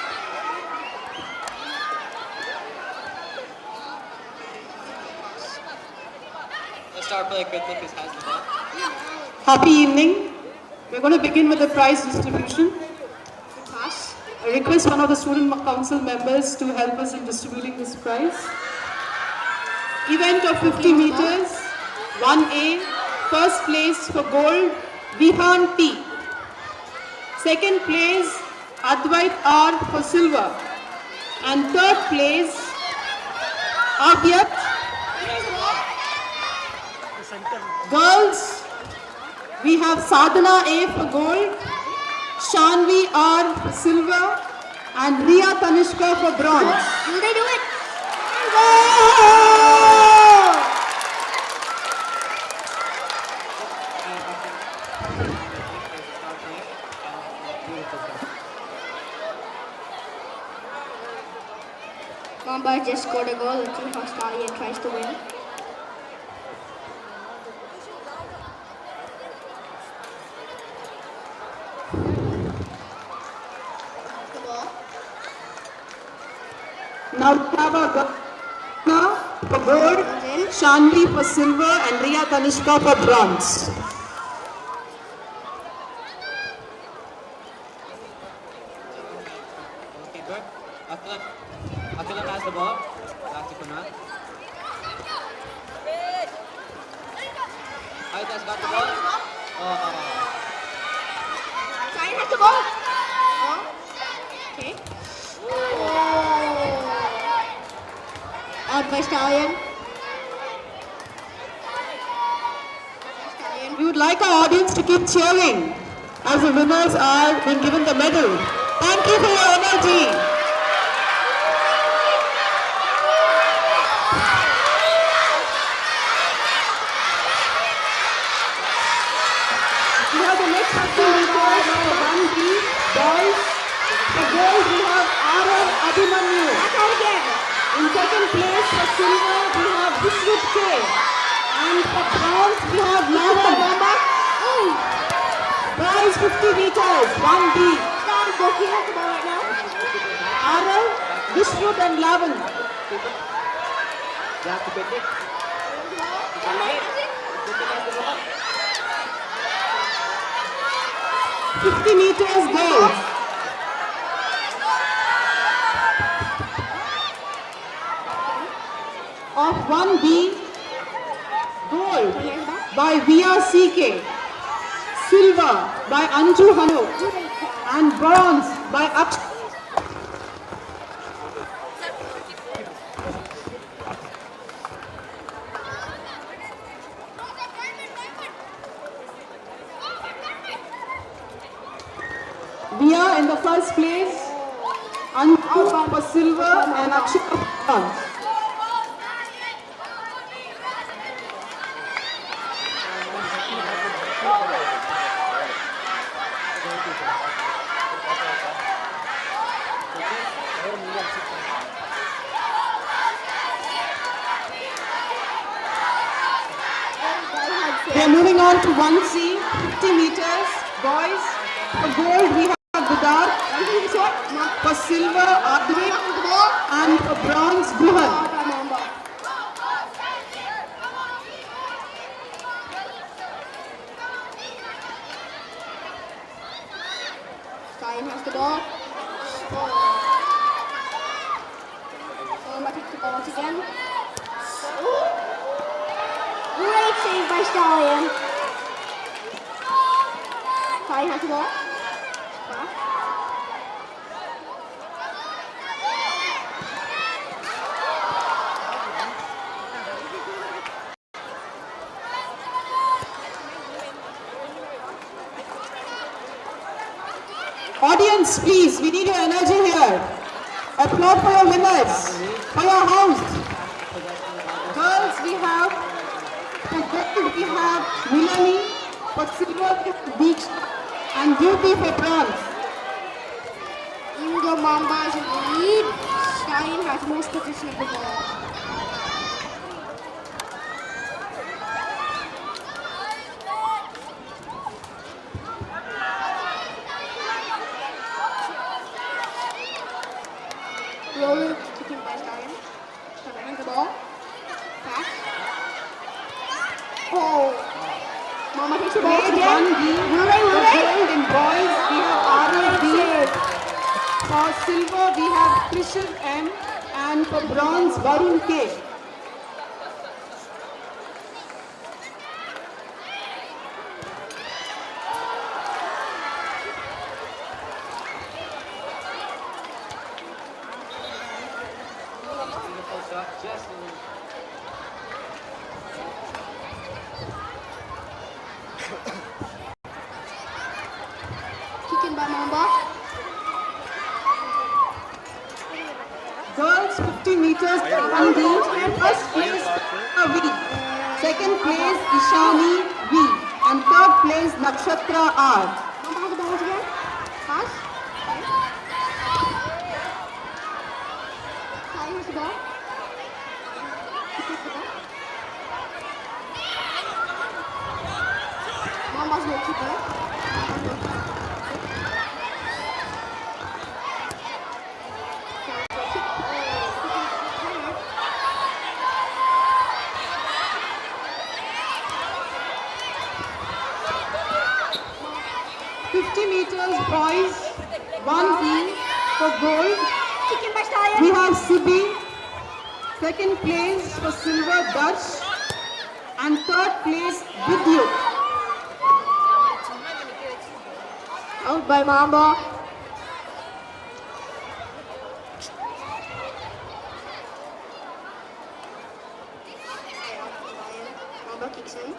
The star player Chris Lucas has the ball. Happy evening. We're going to begin with the prize distribution. I request one of the student council members to help us in distributing this prize. Event of 50 meters, 1A, first place for gold, Vihan T. Second place, Advait R for silver. And third place, Avyat. Girls, we have Sadhana A for gold, Shanvi R for silver, and Riya Tanishka for bronze. Will they do it? Mamba just scored a goal. Let's see how Stallion tries to win. Now we have a Gana for gold, Shanvi for silver, and Riya Tanishka for bronze. Keeper. Akilan has the ball. Back to Kunal. Height has got the ball. Stallion has the ball. Okay. Out by Stallion. We would like our audience to keep cheering as the winners are being given the medal. Thank you for your energy. We have the next 50 meters for 1B, boys. For girls, we have Aaron Abhimanyu. In second place for silver, we have Vishwat K. And for bronze, we have Mamba. Prize 50 meters, 1B. Boki has the ball right now. Aaron, Vishwat and Lavan. You have to bet it. 50 meters goal. Of 1B, gold by VRCK, silver by Anju Hanu, and bronze by Aksh. We are in the first place, Anju for silver and Akshita for bronze. We are moving on to 1C, 50 meters, boys. For gold, we have Vidar. For silver, Advik. And for bronze, Guhan. Stallion has the ball. Mamba takes the ball once again. Great save by Stallion. Sai has the ball. Pass. Audience, please, we need your energy here. Applaud for your winners, for your host. Girls, we have Milani, for silver we have Deeksha, and Beauty for bronze. Ingo Mamba is in the lead. Shine has most possession of the ball. Rolling, kicking by Shine. Shine has the ball. Pass. Oh. Mama takes the ball again. Gold in boys, we have RLB. For silver, we have Krishan M. And for bronze, Varun K. Just a little. Kicking by Mamba. Girls 50 meters on the first place V. Second place Ishani V. And third place Nakshatra R. Mamba has the ball again. Pass. Sai has the ball. He takes the ball. Mamba's goalkeeper. Meters boys, 1E for gold. Kicking by Sai. We have Sibi. Second place for silver Dash. And third place Vidyut. Out by Mamba. Mamba kicks in.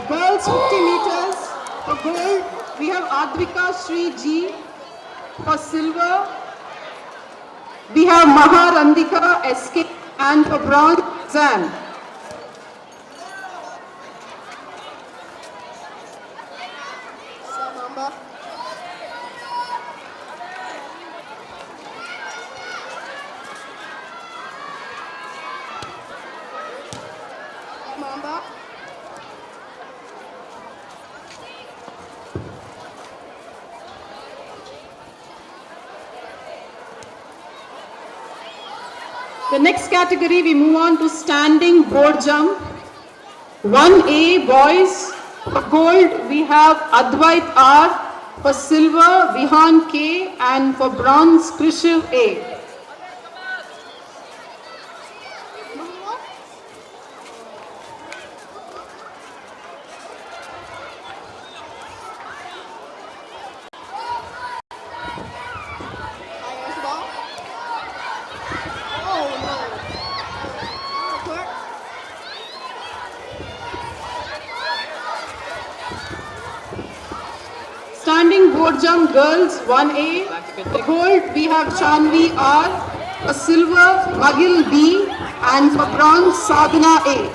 Girls 50 meters for gold. We have Advika Sri G. For silver, we have Maharandika SK. And for bronze, Zan. Mamba. Mamba. The next category, we move on to standing board jump. 1A boys. For gold, we have Advait R. For silver, Vihan K. And for bronze, Krishiv A. Standing board jump girls 1A. For gold we have Chanvi R. For silver Magil B. And for bronze Sadhana A.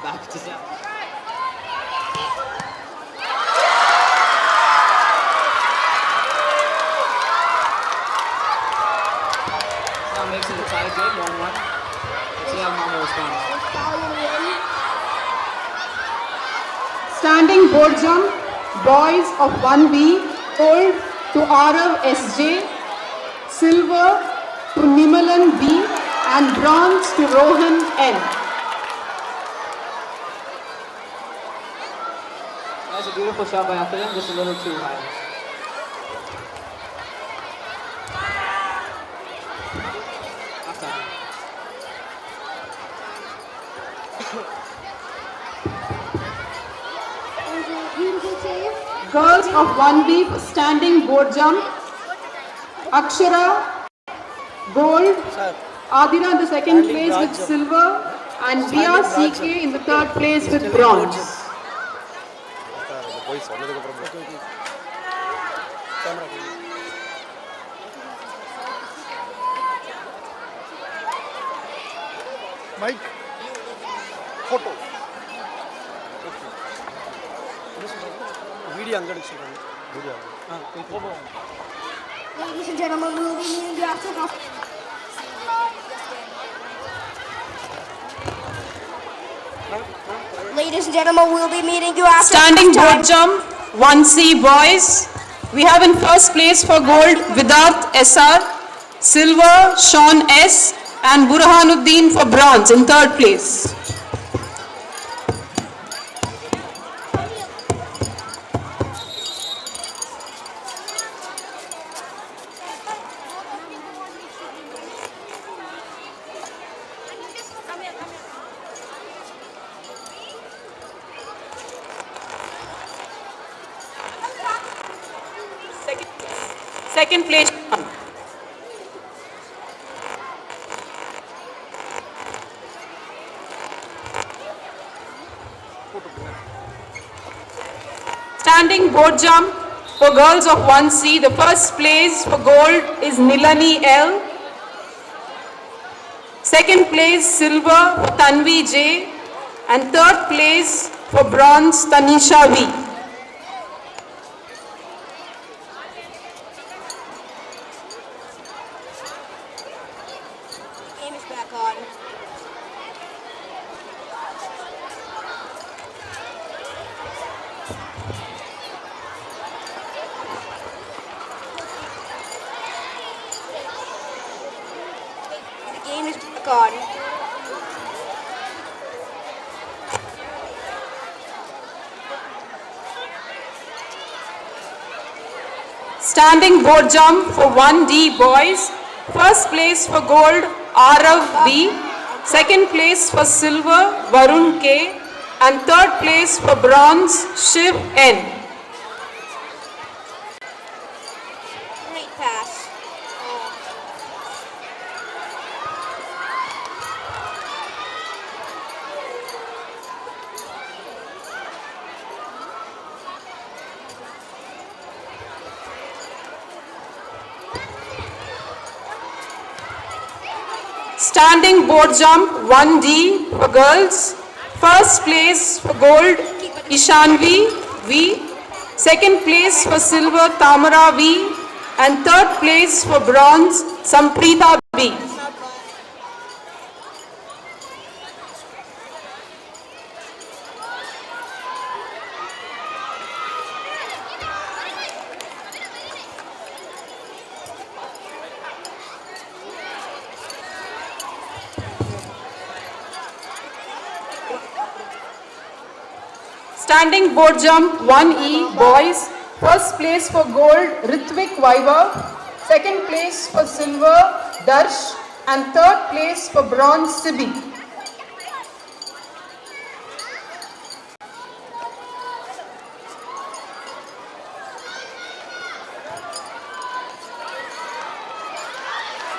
Back to Zach. Now makes it a tie game, 1-1. Let's see how Mama responds. Standing board jump boys of 1B. Gold to Arav SJ. Silver to Nimalan B. and bronze to Rohan N. That's a beautiful shot by Akilan, just a little too high. Girls of 1B standing board jump. Akshara, gold. Adira in the second place with silver. And Via CK in the third place with bronze. Mike, photo. Video video. Ladies and gentlemen, we will be meeting you after the... Ladies and gentlemen, we will be meeting you after Standing board jump, 1C boys. We have in first place for gold Vidarth SR, silver Sean S, and Burhanuddin for bronze in third place. Second place. Standing board jump for girls of 1C. The first place for gold is Nilani L. Second place silver for Tanvi J. And third place for bronze Tanisha V. Game is back on. The game is back on. Standing board jump for 1D boys. First place for gold Arav B. Second place for silver Varun K. And third place for bronze Shiv N. Great pass. Standing board jump 1D for girls. First place for gold Ishanvi V. Second place for silver Tamara V. And third place for bronze Samprita B. Standing board jump 1E boys. First place for gold Ritvik Vaiva. Second place for silver Darsh. And third place for bronze Sibi.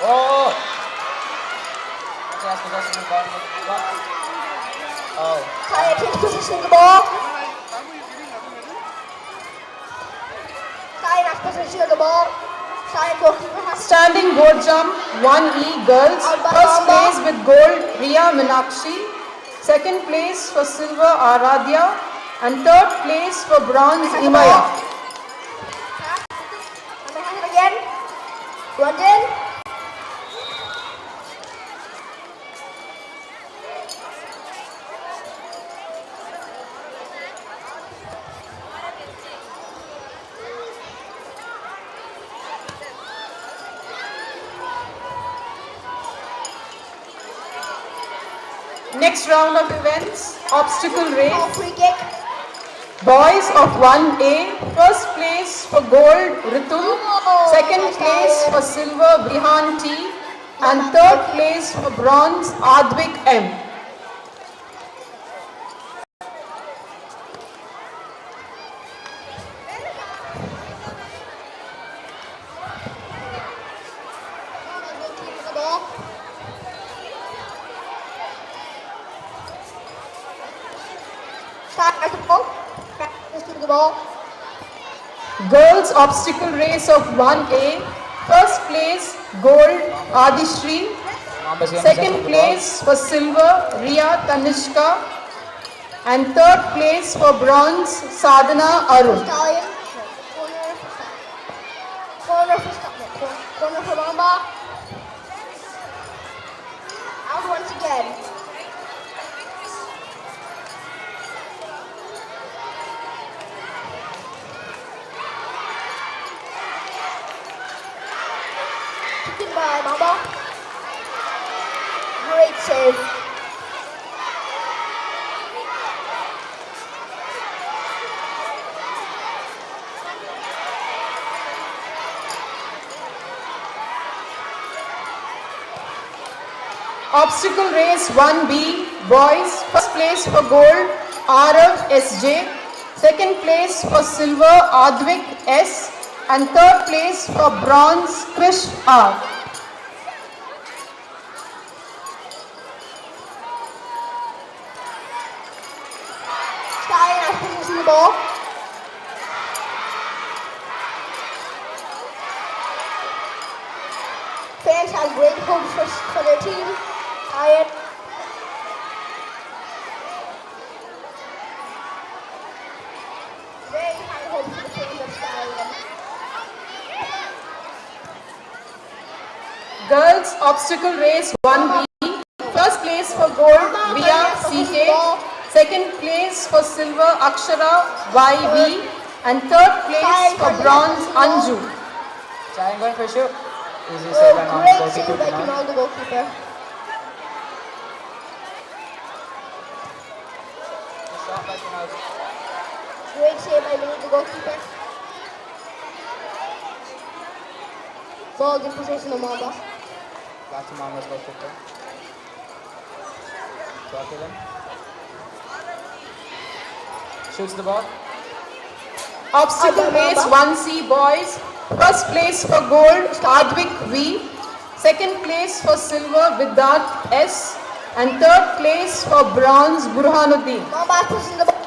Oh! Oh. Kaya change position the ball. Kaya next position the ball. Standing board jump 1E girls. First place with gold Riya Minakshi. Second place for silver Aradhya. And third place for bronze Imaya. Again. Run in. Next round of events, obstacle race. Free kick. Boys of 1A, first place for gold Ritul, second place for silver Brihan T, and third place for bronze Advik M. Start at the ball. Practice to the ball. Girls obstacle race of 1A, first place gold Adishri, second place for silver Riya Tanishka, and third place for bronze Sadhana Arun. Stallion. Corner for Stallion. Corner for Mamba. Out once again. Kicked by Mamba. Great save. Obstacle race 1B, boys, first place for gold Arav SJ, second place for silver Advik S, and third place for bronze Krish R. Stallion has possession of the ball. Fans have great hopes for their team. Stallion. Very high hopes for the fans of Stallion. Girls obstacle race 1B, first place for gold Via CK, second place for silver Akshara YV, and third place for bronze Anju. Challenge going for sure. Easy Oh, save by Mount great goalkeeper save by Kunal. Kunal, the goalkeeper. Shot by Kunal. Great save by Vinny, the goalkeeper. Ball in possession of Mamba. Back to Mamba's goalkeeper. Shot to them. Shoots the ball. Obstacle race 1C boys, first place for gold Advik V, second place for silver Vidat S, and third place for bronze Burhanuddin. Mamba is pushing the ball.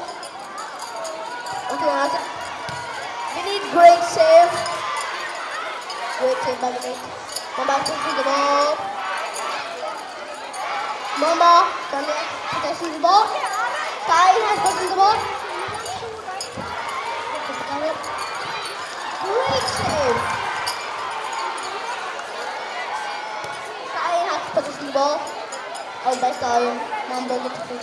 Okay, that's it. Vinny, great save. Great save by Vinny. Mamba is pushing the ball. Mamba, possession of the ball. Stallion has possession of the ball. Great save. Stallion has possession of the ball. Out by Stallion. Mamba gets the ball.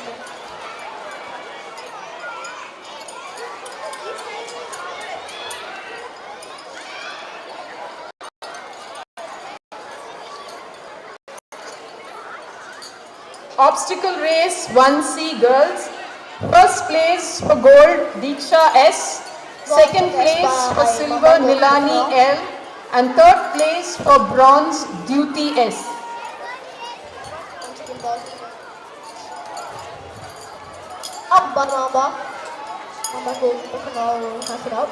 Obstacle race 1C girls, first place for gold Diksha S, second place for silver Nilani L, and third place for bronze Duty S. Up by Mamba. Mamba goalkeeper Kunal has it up.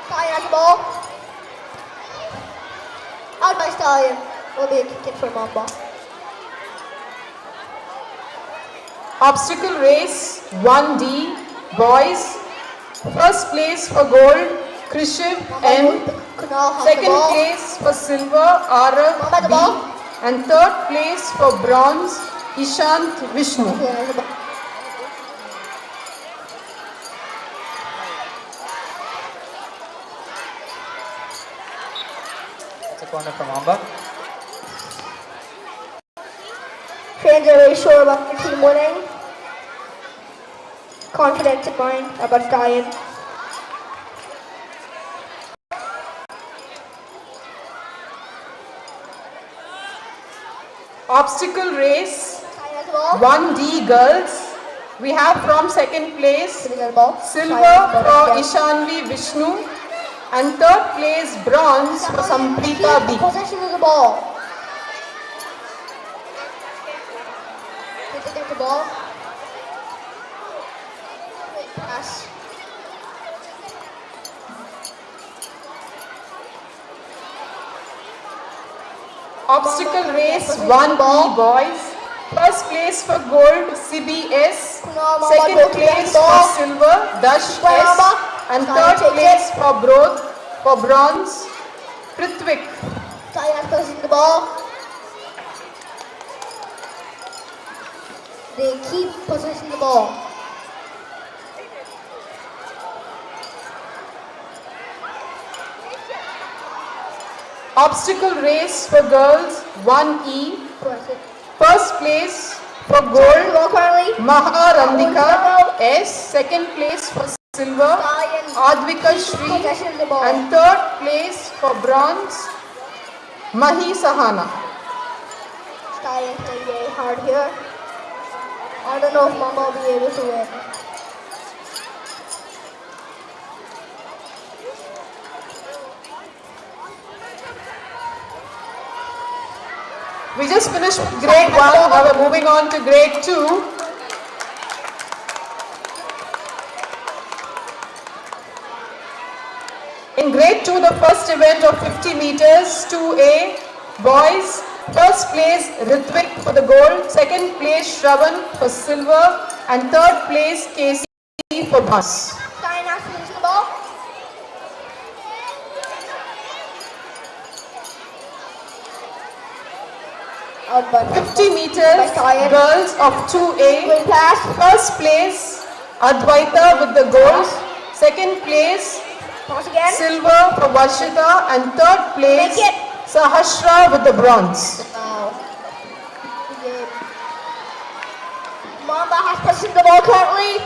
Stallion has the ball. Out by Stallion. Will be a kick for Mamba. Obstacle race 1D boys, first place for gold Krishiv M, second place for silver Arav B, and third place for bronze Ishant Vishnu. It's a corner from Mamba. Fans are very sure about their team winning. Confidence in mind about Stallion. Obstacle race 1D girls. We have from second place silver for Ishanvi Vishnu and third place bronze for Samprita B. Possession of the ball. Did they get the ball? Great pass. Obstacle race 1B boys. First place for gold CBS, second place for silver Dash S, and third place for bronze Prithvik. Sayan possessing the ball. They keep possessing the ball. Obstacle race for girls 1E. First place for gold Maharandika S, second place for silver Advika Shri, and third place for bronze Mahi Sahana. Stallion playing very hard here. I don't know if Mama will be able to win. We just finished grade 1, now we're moving on to grade 2. In grade 2, the first event of 50 meters, 2A, boys, first place Ritvik for the gold, second place Shravan for silver, and third place KC for bronze. Stallion has to lose the ball. Out by 50 meters, girls of 2A, first place Advaita with the gold, second place silver for Varshita, and third place Sahasra with the bronze. Mamba has possessed the ball currently.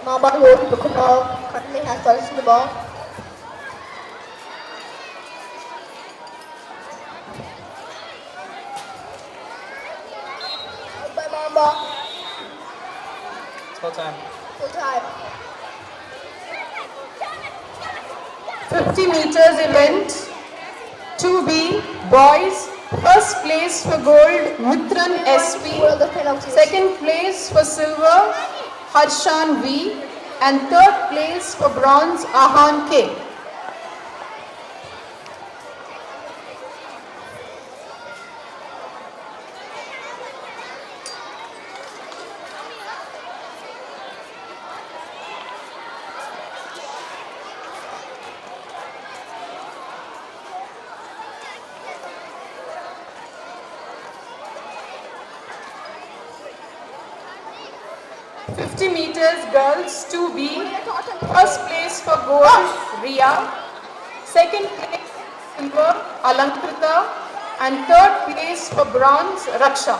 Mamba currently has possessed the ball. Full time. Full time. 50 meters event, 2B, boys, first place for gold, Mitran SP, second place for silver, Harshan V, and third place for bronze, Ahan K. Meters girls 2B, first place for gold Ria, second place silver Alankrita, and third place for bronze Raksha.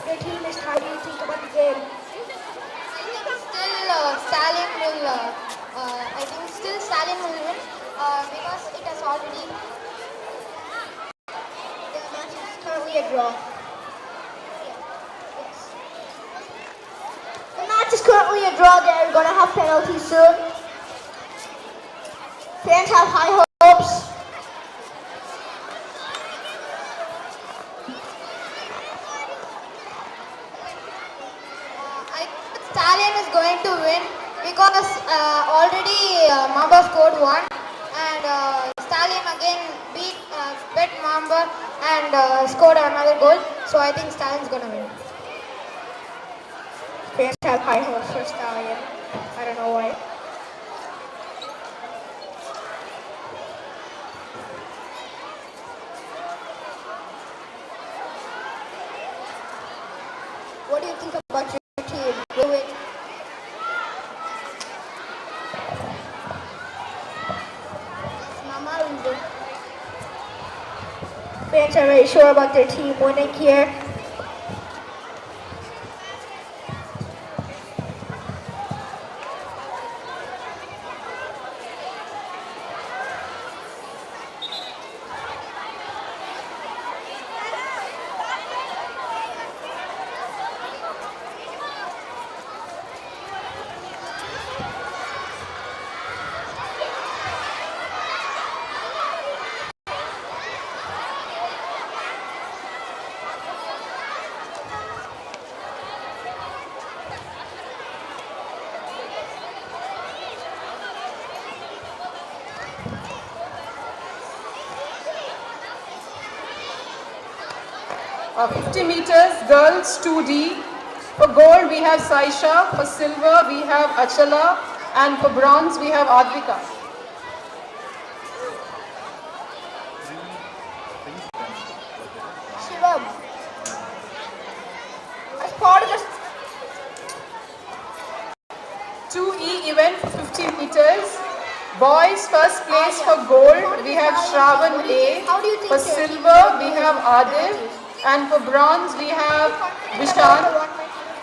The team is how do you think about the game? I think still Stallion will win because it has already. The match is currently a draw. Yes. The match is currently a draw. They're going to have penalties soon. Fans have high hopes. Stallion is going to win because already Mamba scored one and Stallion again beat Mamba and scored another goal. So I think Stallion's going to win. Fans have high hopes for Stallion. I don't know why. What do you think about your team? Will it? very sure about their team winning here. Uh, 50 meters, girls 2D. For gold we have Saisha, for silver we have Achala, and for bronze we have Advika. Shivam, as part of this 2E event, 50 meters. Boys first place for gold we have Shravan A, for silver we have Adil, and for bronze we have Vishan.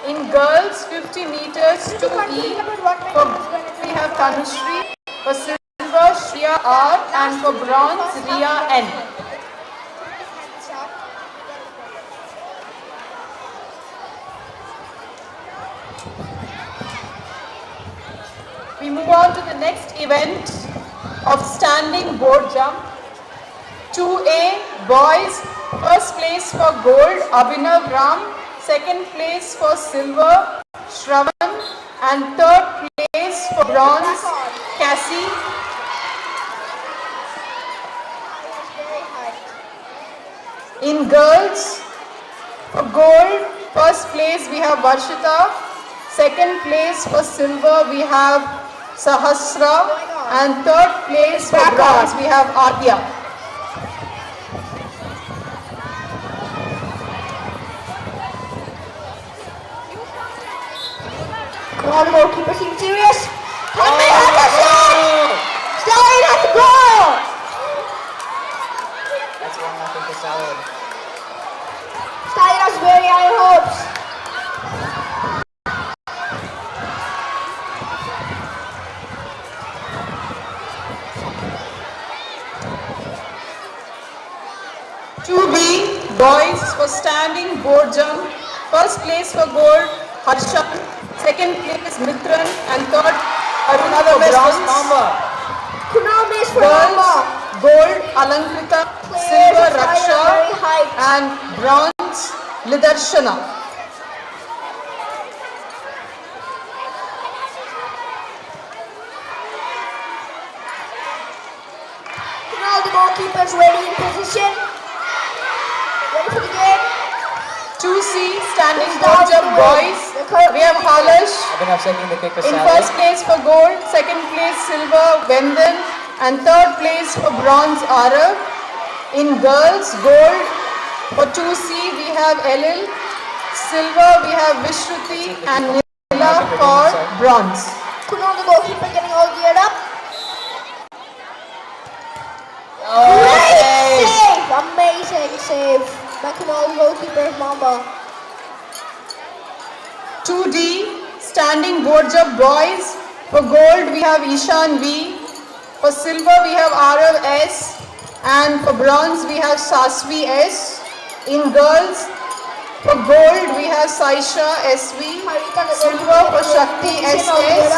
In girls 50 meters 2E, for we have Tanushree, for silver Shriya R, and for bronze Riya N. We move on to the next event of standing board jump. 2A boys, first place for gold Abhinav Ram, second place for silver Shravan, and third place for bronze Cassie. In girls, for gold, first place we have Varshita, second place for silver we have Sahasra, and third place for bronze we have Adya. Come on, goalkeeper, seem serious. Henry Henderson! Stallion has to go! That's 1-0 for Stallion. Stallion has very high hopes. Boys for standing board jump, first place for gold Harsha, second place Mitran, and third Aruna for bronze. Kunal miss for Girls, gold Alankrita, silver Raksha, and bronze Lidarshana. Kunal, the goalkeeper, is ready in position. Ready for the game. 2C standing board jump boys. We have Halash in first place for gold, second place silver Vendan, and third place for bronze Arav. In girls, gold for 2C we have Elil, silver we have Vishruti, and Nila for bronze. Kunal, the goalkeeper, getting all geared up. Okay. Great save! Amazing save by Kunal, the goalkeeper, Mamba. 2D standing board jump boys. For gold we have Ishan V, for silver we have Arav S, and for bronze we have Sasvi S. In girls, for gold we have Saisha SV, silver for Shakti SS,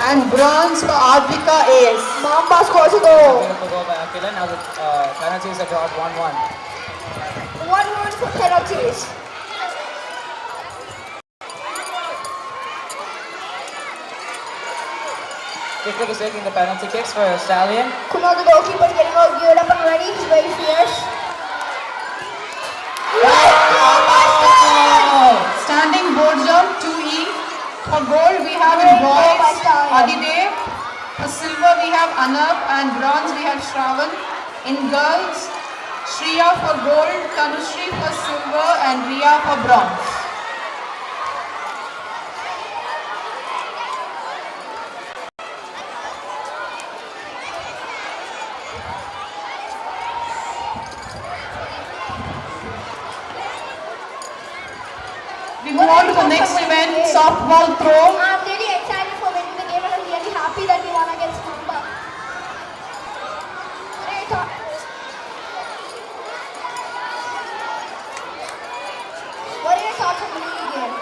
and bronze for Advika AS. Mamba scores a goal. Beautiful goal by Akila. Now the penalties are drawn 1-1. 1-1 for penalties. Vikram is taking the penalty kicks for Stallion. Kunal, the goalkeeper, is getting all geared up and ready. He's very fierce. Standing board jump 2E. For gold we have in boys Adidev. For silver we have Anav, and bronze we have Shravan. In girls, Shriya for gold, Tanushree for silver, and Riya for bronze. We move on to the next event, softball throw. I'm really excited for winning the game and I'm really happy that we won against Mamba. What are your thoughts on winning the game?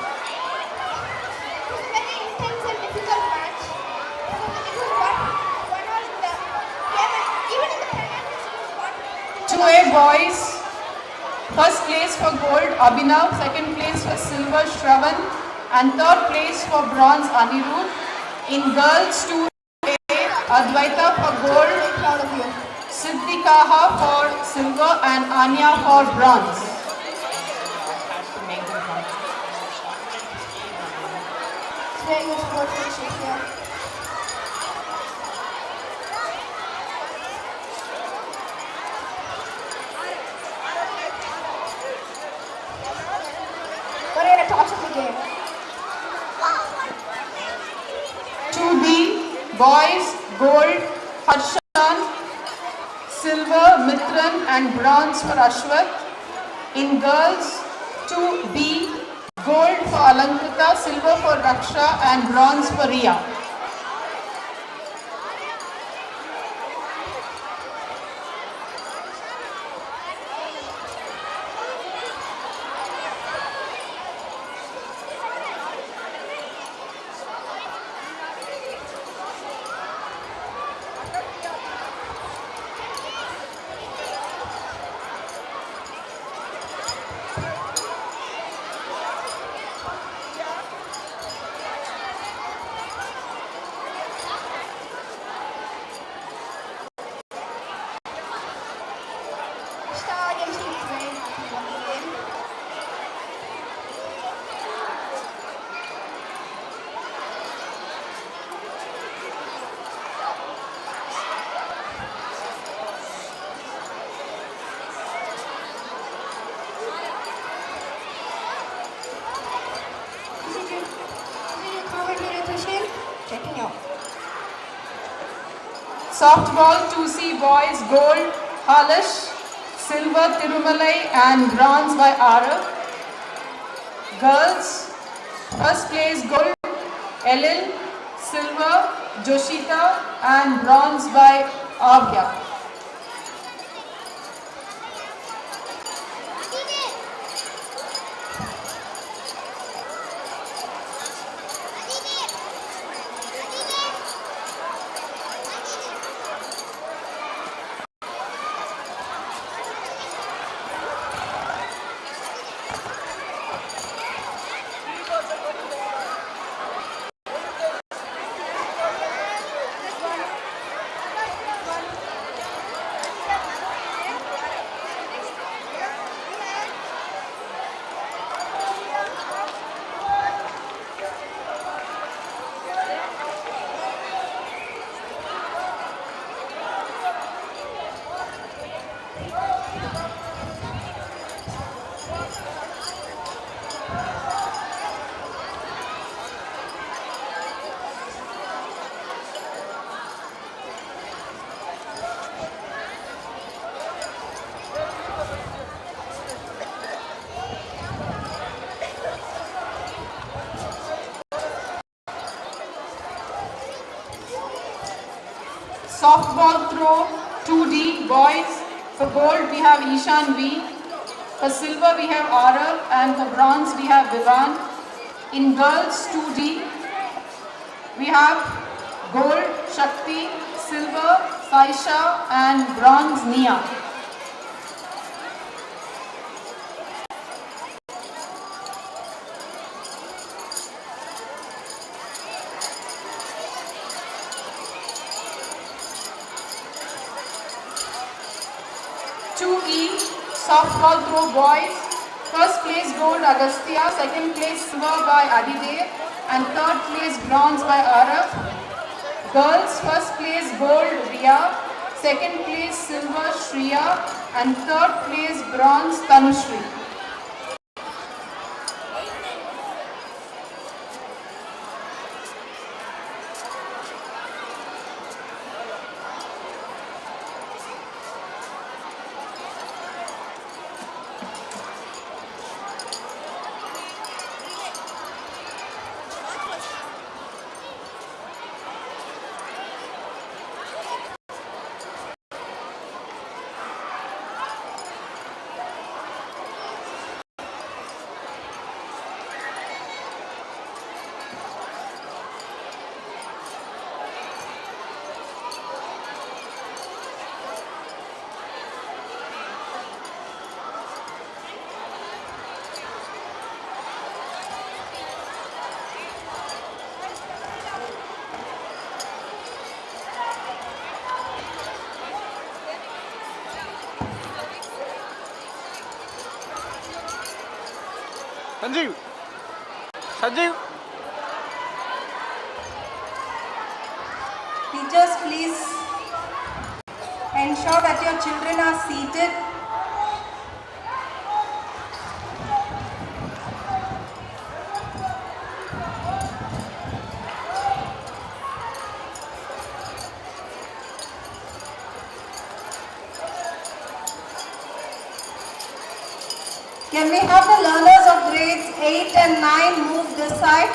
It was a very intense and difficult match. It was one all the game, even in the penalties it was one. 2A boys. First place for gold, Abhinav. Second place for silver, Shravan. And third place for bronze, Anirudh. In girls, 2A, Advaita for gold, Siddhikaha for silver, and Anya for bronze. It's very good sportsmanship here. What are your thoughts on the game? 2B, boys, gold, Harshan, silver, Mitran, and bronze for Ashwath. In girls, 2B, gold for Alankita, silver for Raksha, and bronze for Riya. Checking out. Softball 2C boys, gold, Halash, silver, Tirumalai, and bronze by Arav. Girls, first place gold, Elil, silver, Joshita, and bronze by Avya. Softball throw 2D boys. For gold we have Ishan V. For silver we have Arav, and for bronze we have Vivan. In girls 2D we have gold Shakti, silver Saisha, and bronze Nia. Softball throw boys. First place gold Agastya, second place silver by Adidev, and third place bronze by Arav. Girls first place gold Riya, second place silver Shriya, and third place bronze Tanushri. Sanjeev. Sanjeev. Teachers, please ensure that your children are seated. Can we have the learners of grades 8 and 9 move this side?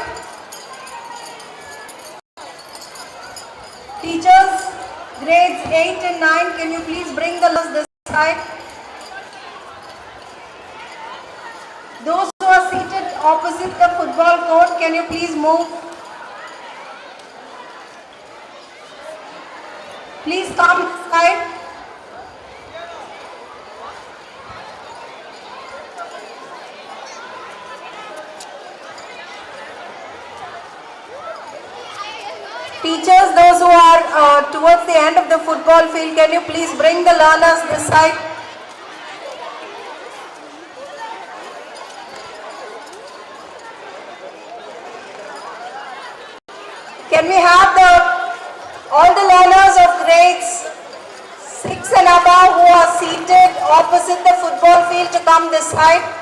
Teachers, grades 8 and 9, can you please bring the learners this side? Those who are seated opposite the football court, can you please move? Please come this side. Teachers, those who are towards the end of the football field, can you please bring the learners this side? Can we have all the learners of grades 6 and above who are seated opposite the football field to come this side?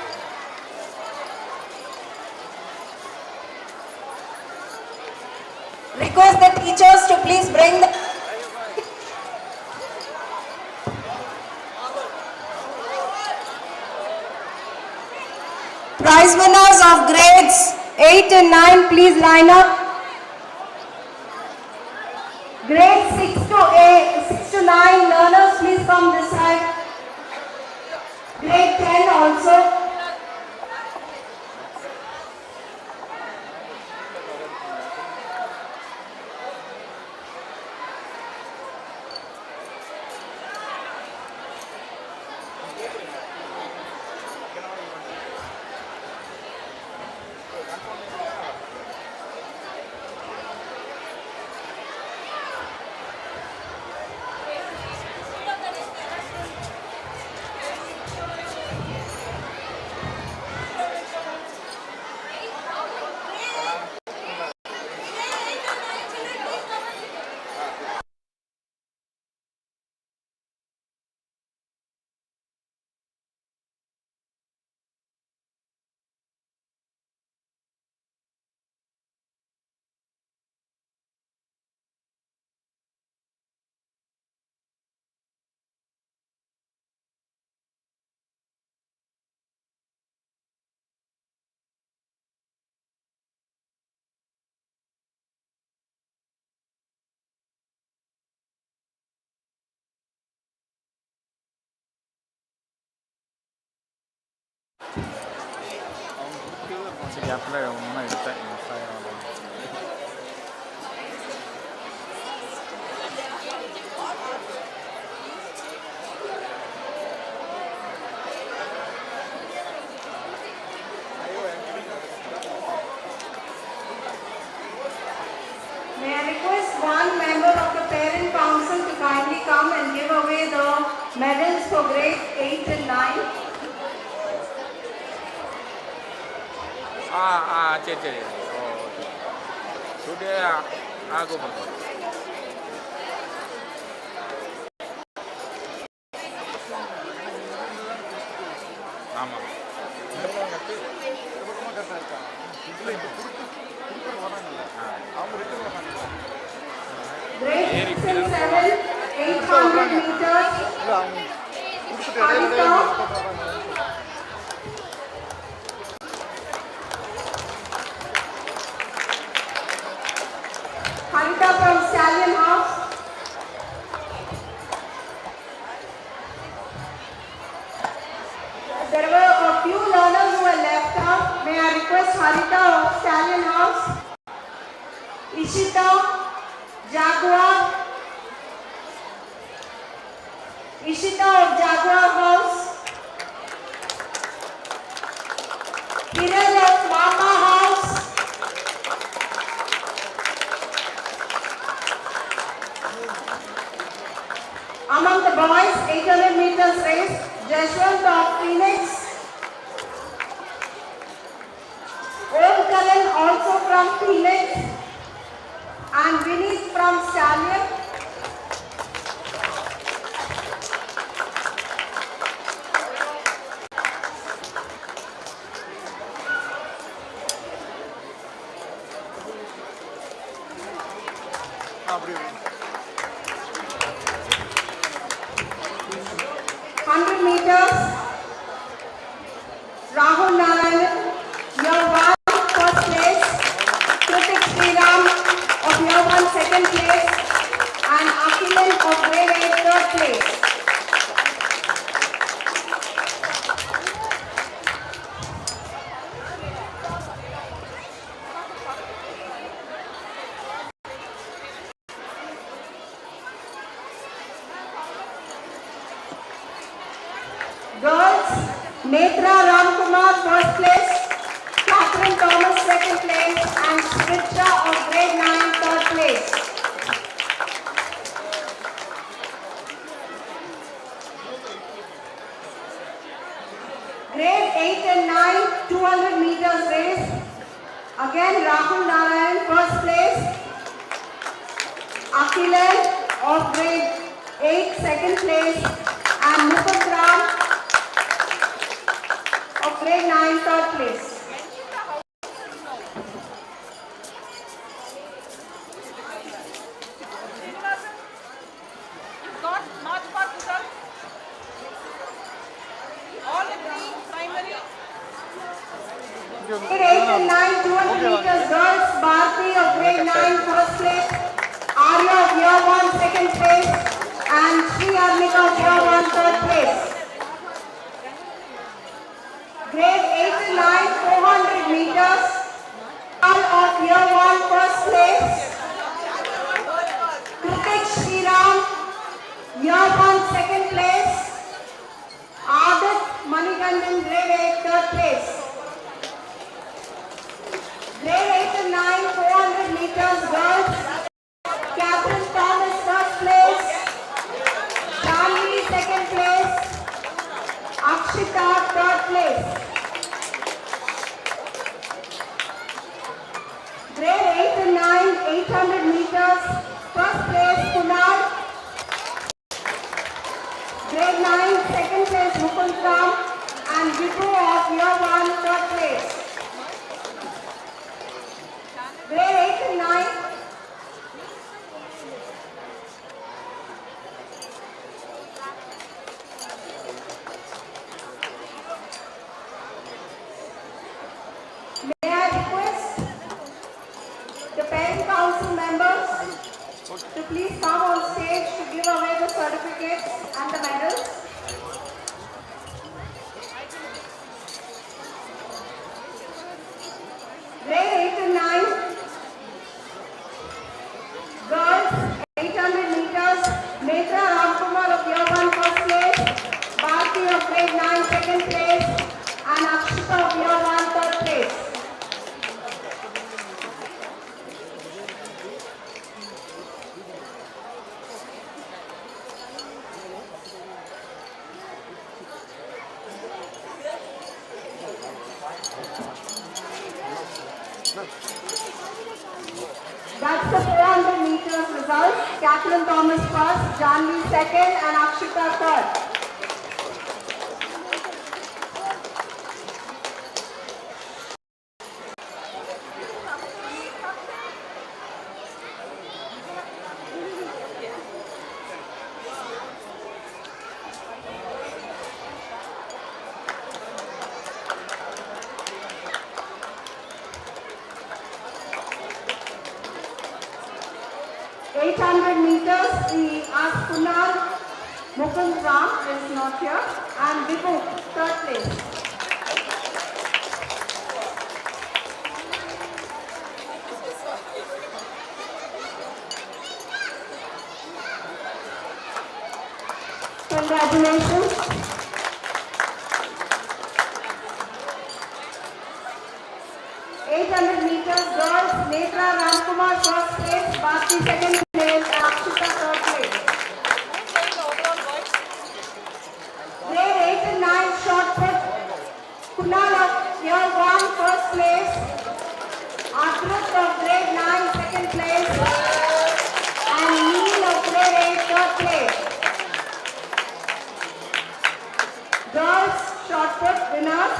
Request the teachers to please bring the prize winners of grades 8 and 9, please line up. Grade 6 to 9 learners, please come this side. Grade 10 also. May I request one member of the parent council to kindly come and give away the medals for grades 8 and 9. சரி sudah aku berbuat. ஆமா இந்த பக்கம் கட்டி இந்த பக்கமா கரெக்டா இருக்கா இதுல இப்ப குடுக்குற வராங்கல்ல அவங்க ரிட்டர்ன் பண்ணாங்க Grade 6 and 7, 800 meters. இல்ல அவங்க குடுத்துட்டு இடையில வராங்க. Harita from Stallion House. There were a few learners who were left out. May I request Harita of Stallion House, Ishita, Jaguar, Ishita of Jaguar House, Kiran of Mama House, among the boys, 800 meters race, Jashwant of Phoenix, Stallion. அப்படியே 100 meters. Rahul Narayan, year 1, first place. Kritik Sriram of year 1, second place. And Akhilan of grade 8, third place. Girls, Netra Ramkumar, first place, Catherine Thomas, second place, and Smrita of grade 9, third place. Grade 8 and 9, 200 meters race. Again, Rahul Narayan, first place. Akhilan of grade 8, second place, and Mukund Ram of grade 9, third place. Got March past result. All the three primary. Grade 8 and 9, 200 meters girls, Bharti of grade 9, first place, Arya of year 1, second place, and Sri Arnika of year 1, third place. Grade 8 and 9, 400 meters, All of year 1, first place, Kritik Sriram, year 1, second place, Adat Manikandan, grade 8, third place. Grade 8 and 9, 400 meters girls, Catherine Thomas, first place, Charlie, second place, Akshita, third place. Grade 8 and 9, 800 meters, first place, Kunal. Grade 9, second place, Mukund Ram, and Vibhu of year 1, third place. Grade 8 and 9. May I request the parent council members to please come on stage to give away the certificates and the medals. Grade 8 and 9. Girls, 800 meters, Netra Ramkumar of year 1, first place, Bharti of grade 9, second place, and Akshita of year 1, third place. That's the 400 meters result. Catherine Thomas first, Janvi second, and Akshita third. Meters, we ask Kunal, Mukund Ram is not here, and Vibhu, third place. Congratulations. Meters girls, Netra Ramkumar first place, Bharti second place, and Akshita third place. Grade 8 and 9 short put, Kunal of year 1 first place, Adrut of grade 9 second place, and winners.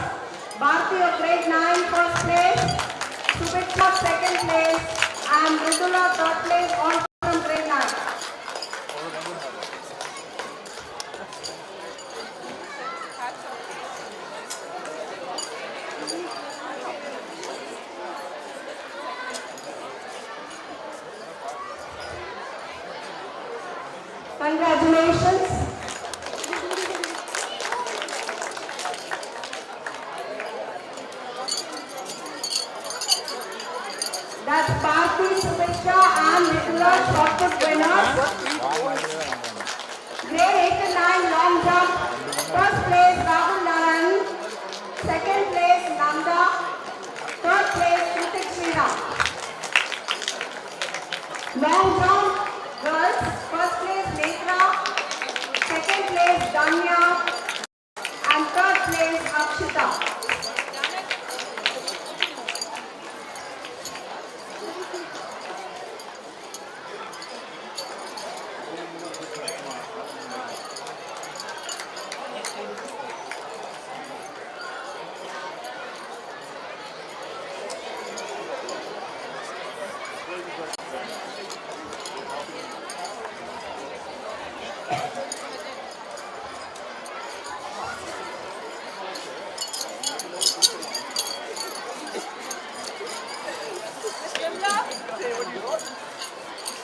Bharti of grade 9 first place, Subhitra second place, and Ridula third place, all from grade 9. Congratulations. That's Bharti, Subhitra and Ridula shotput winners. Grade 8 and 9 long jump. First place Rahul Narayan. Second place Nanda. Third place Kritik Sriram. Long jump girls. First place Netra. Second place Danya. And third place Akshita.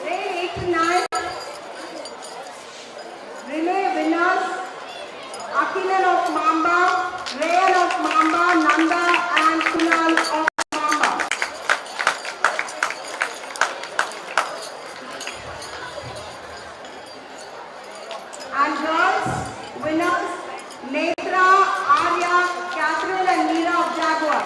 Grade 8 to 9. Relay winners Akilan of Mamba, Rayan of Mamba, Nanda and Kunal of Mamba. And girls winners Netra, Arya, Catherine and Meera of Jaguar.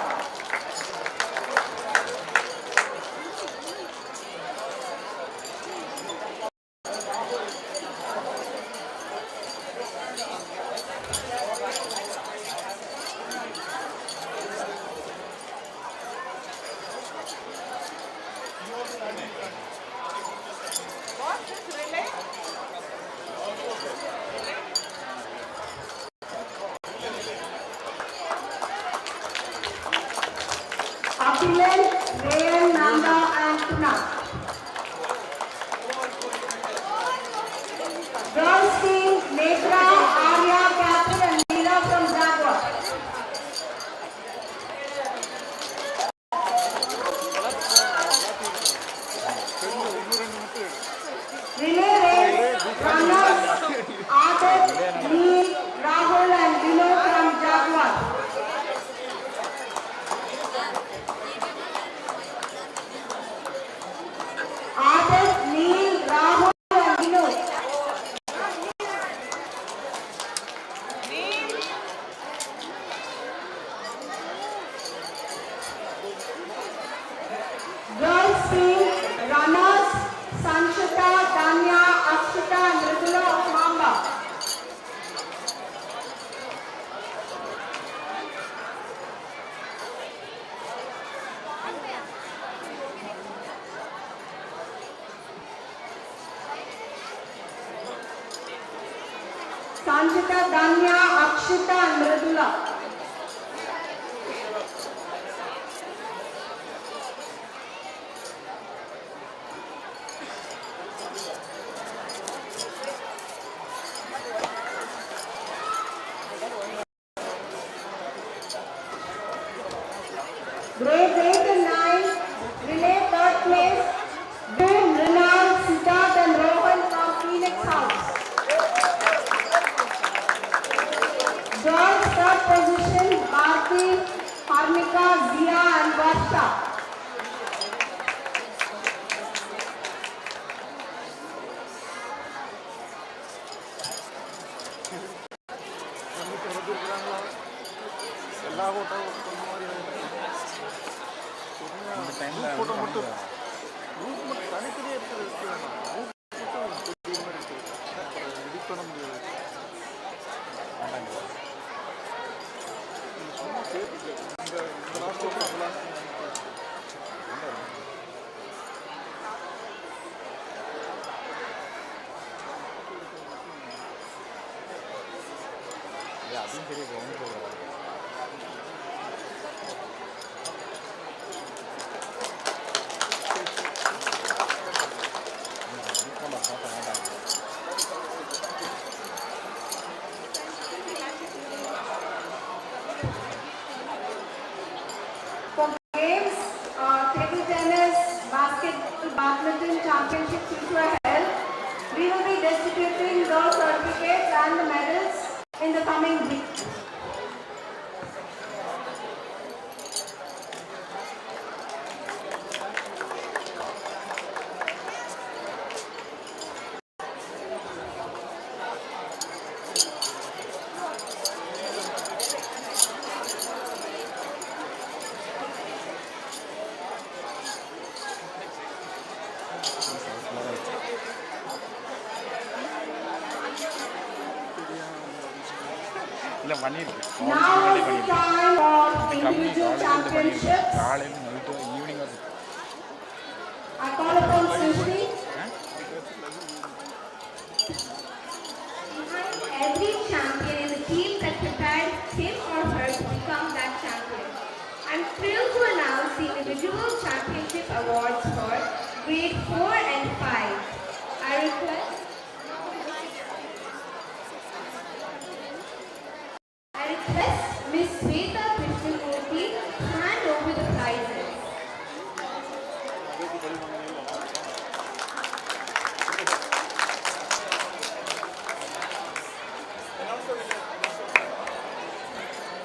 Akilan, Rayan, Nanda and Kunal. Girls team Netra, Arya, Catherine and Meera from Jaguar. Relay race runners Adit, Neil, Rahul and Vinod from Jaguar. Adit, Neil, Rahul and Vinod. Girls team runners Sanchita, Danya, Akshita and Ridula of Mamba. Sanchita, Danya, Akshita and Ridula. Grade 8 and 9, relay third place, Boom, Rinal, Siddharth and Rohan from Phoenix House. Girls third position, Bharti, Harmika, Zia and Varsha. Photo ಮತ್ತು group ಮತ್ತು ತನಿಖೆ ಇರ್ತದೆ ಇದಕ್ಕೆ ನಮ್ದು ಸುಮ್ಮನೆ ಸೇರ್ತಿದ್ದೆ இந்த last open அந்த last அதுவும் பெரிய கவனிக்க badminton championships which were held. We will be distributing those certificates and the medals in the coming week. இல்லை பண்ணியிருக்கு Now is the time of individual championships. காலையில் நைட்டு ஈவினிங் வரும் I call upon Sushri. Every champion is a team that prepared him or her to become that champion. I'm thrilled to announce the individual championship awards for grade 4 and 5. I request Miss Sweta Krishnamurthy to hand over the prizes.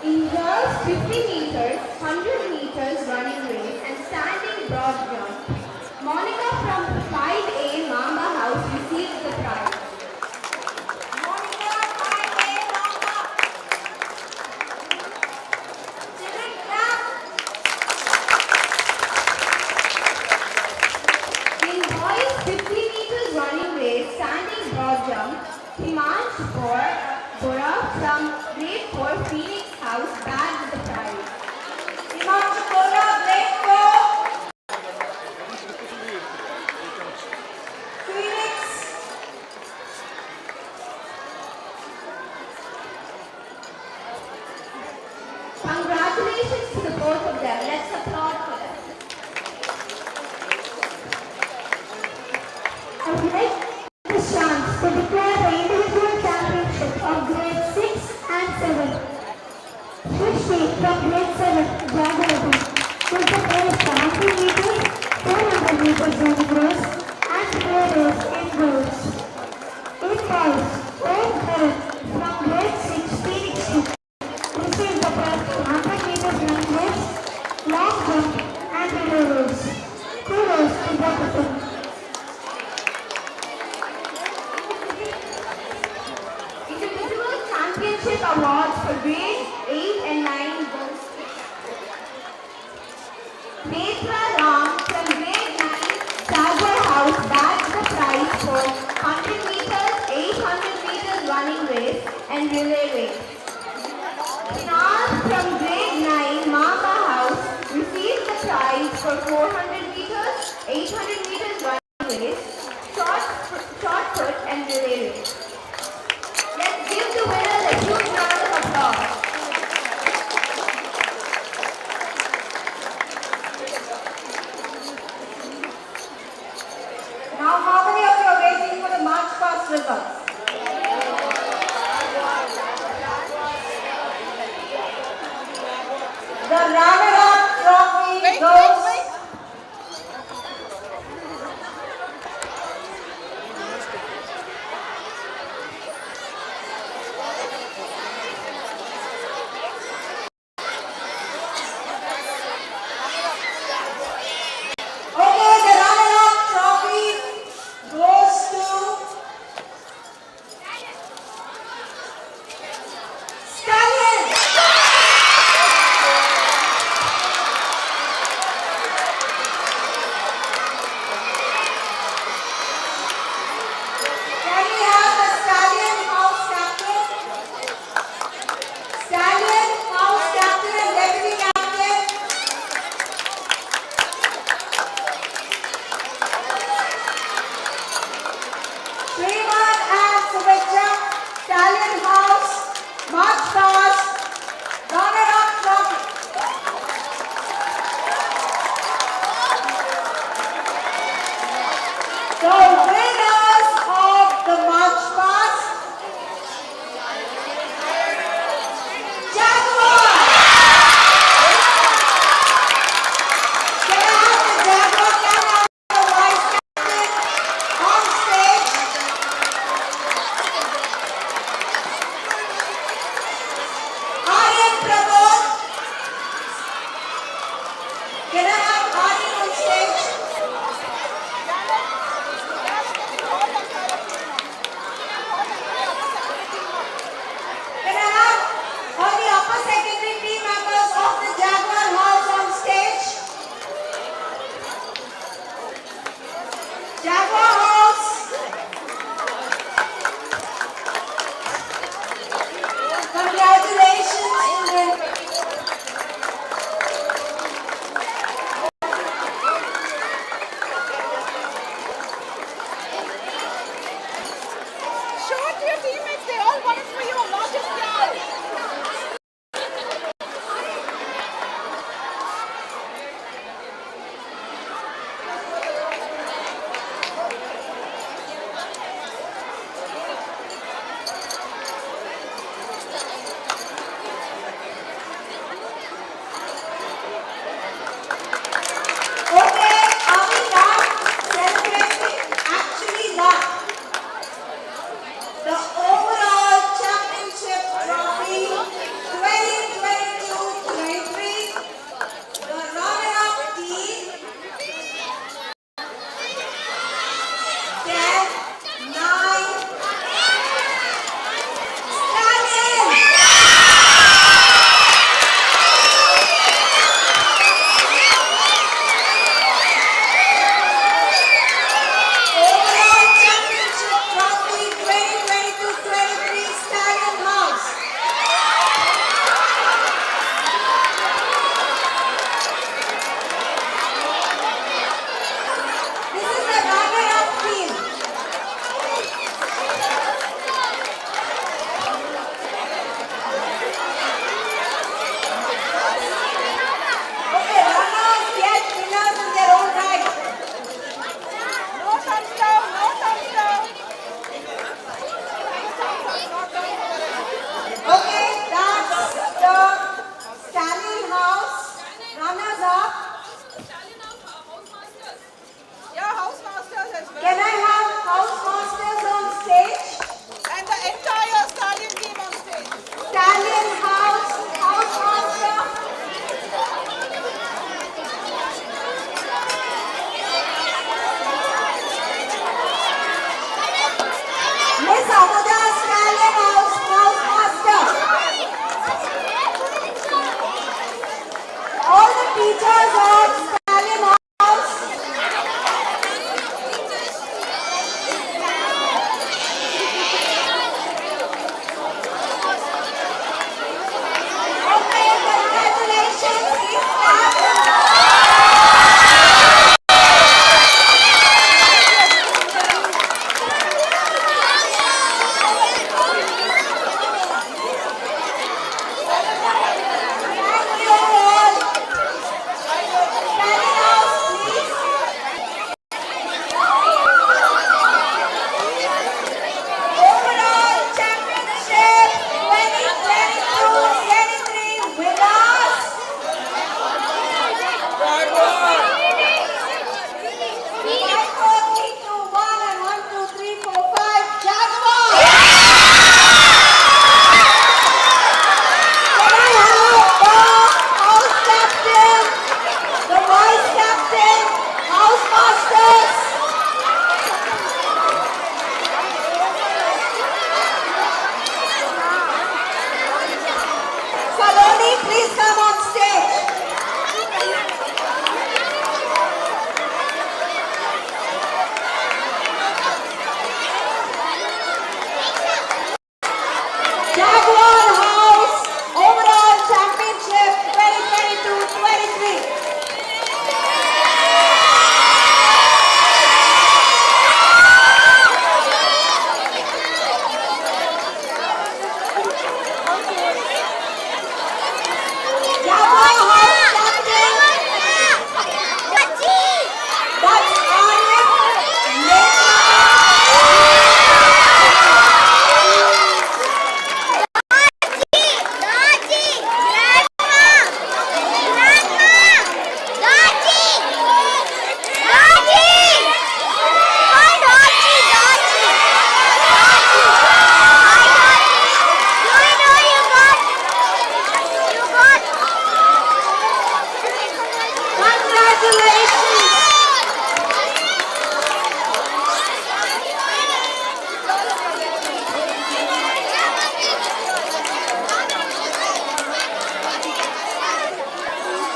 In girls 50 meters, 100 meters running race and standing broad jump, Monica from 5A Mamba House received the prize. In boys 50 meters running race, standing broad jump, Himansh Bora from grade 4 Phoenix House bagged the prize. Himansh Bora, grade 4. Phoenix. Congratulations to the both of them. Let's applaud for them. I would like this chance to declare the individual championship of grade 6 and 7. Srishti from grade 7, Jagannath, took the place for 100 meters, 400 meters running race, and relay race in girls. In boys, Om Karan from grade 6, Phoenix received the prize for 100 meters running race, long jump, and relay race. Kudos to both of them. Individual championship awards for grades 8 and 9 goes to Netra Ram from grade 9 Jaguar House bagged the prize for 100 meters, 800 meters running race and relay race. Naz from grade 9 Mamba House received the prize for 400 meters, 800 meters running race, short put and relay race. Let's give the winners a huge round of applause. Now, how many of you are waiting for the March past results?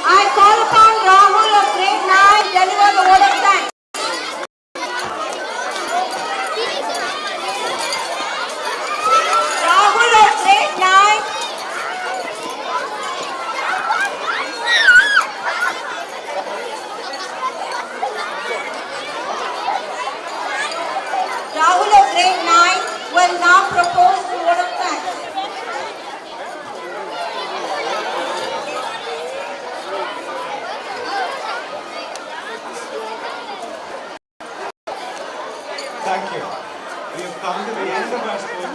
I call upon Rahul of grade 9 deliver the word of thanks. Rahul of grade 9. Rahul of grade 9 will now propose the word of thanks. Thank you. We have come to the end of our sports.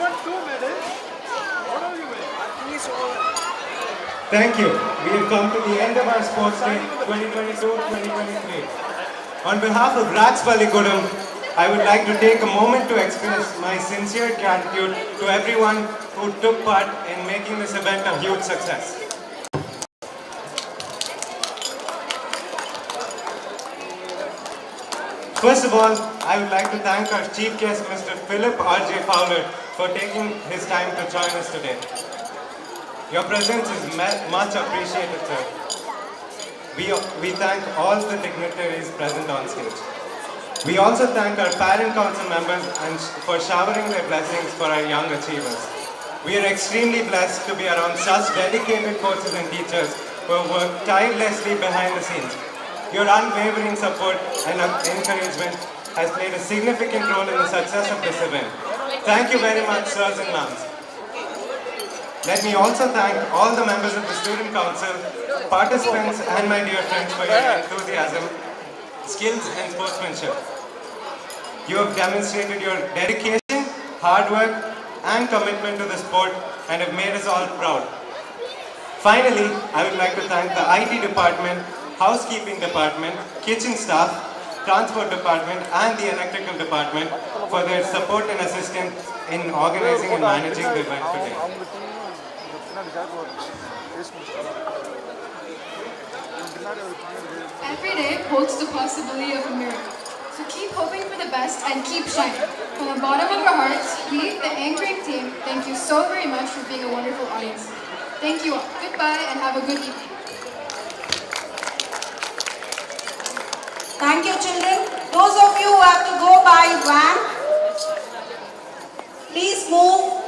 Thank you. We have come to the end of our sports day 2022-2023. On behalf of Raj Pallikudam, I would like to take a moment to express my sincere gratitude to everyone who took part in making this event a huge success. First of all, I would like to thank our chief guest, Mr. Philip R.J. Fowler, for taking his time to join us today. Your presence is much appreciated, sir. We thank all the dignitaries present on stage. We also thank our parent council members and for showering their blessings for our young achievers. We are extremely blessed to be around such dedicated coaches and teachers who have worked tirelessly behind the scenes. Your unwavering support and encouragement has played a significant role in the success of this event. Thank you very much, sirs and ma'ams. Let me also thank all the members of the Student Council, participants and my dear friends for your enthusiasm, skills and sportsmanship. You have demonstrated your dedication, hard work and commitment to the sport and have made us all proud. Finally, I would like to thank the IT department, housekeeping department, kitchen staff, transport department and the electrical department for their support and assistance in organizing and managing the event today. Every day holds the possibility of a miracle. So keep hoping for the best and keep shining. From the bottom of our hearts, we, the anchoring team, thank you so very much for being a wonderful audience. Thank you all. Goodbye and have a good evening. Thank you, children. Those of you who have to go by van, please move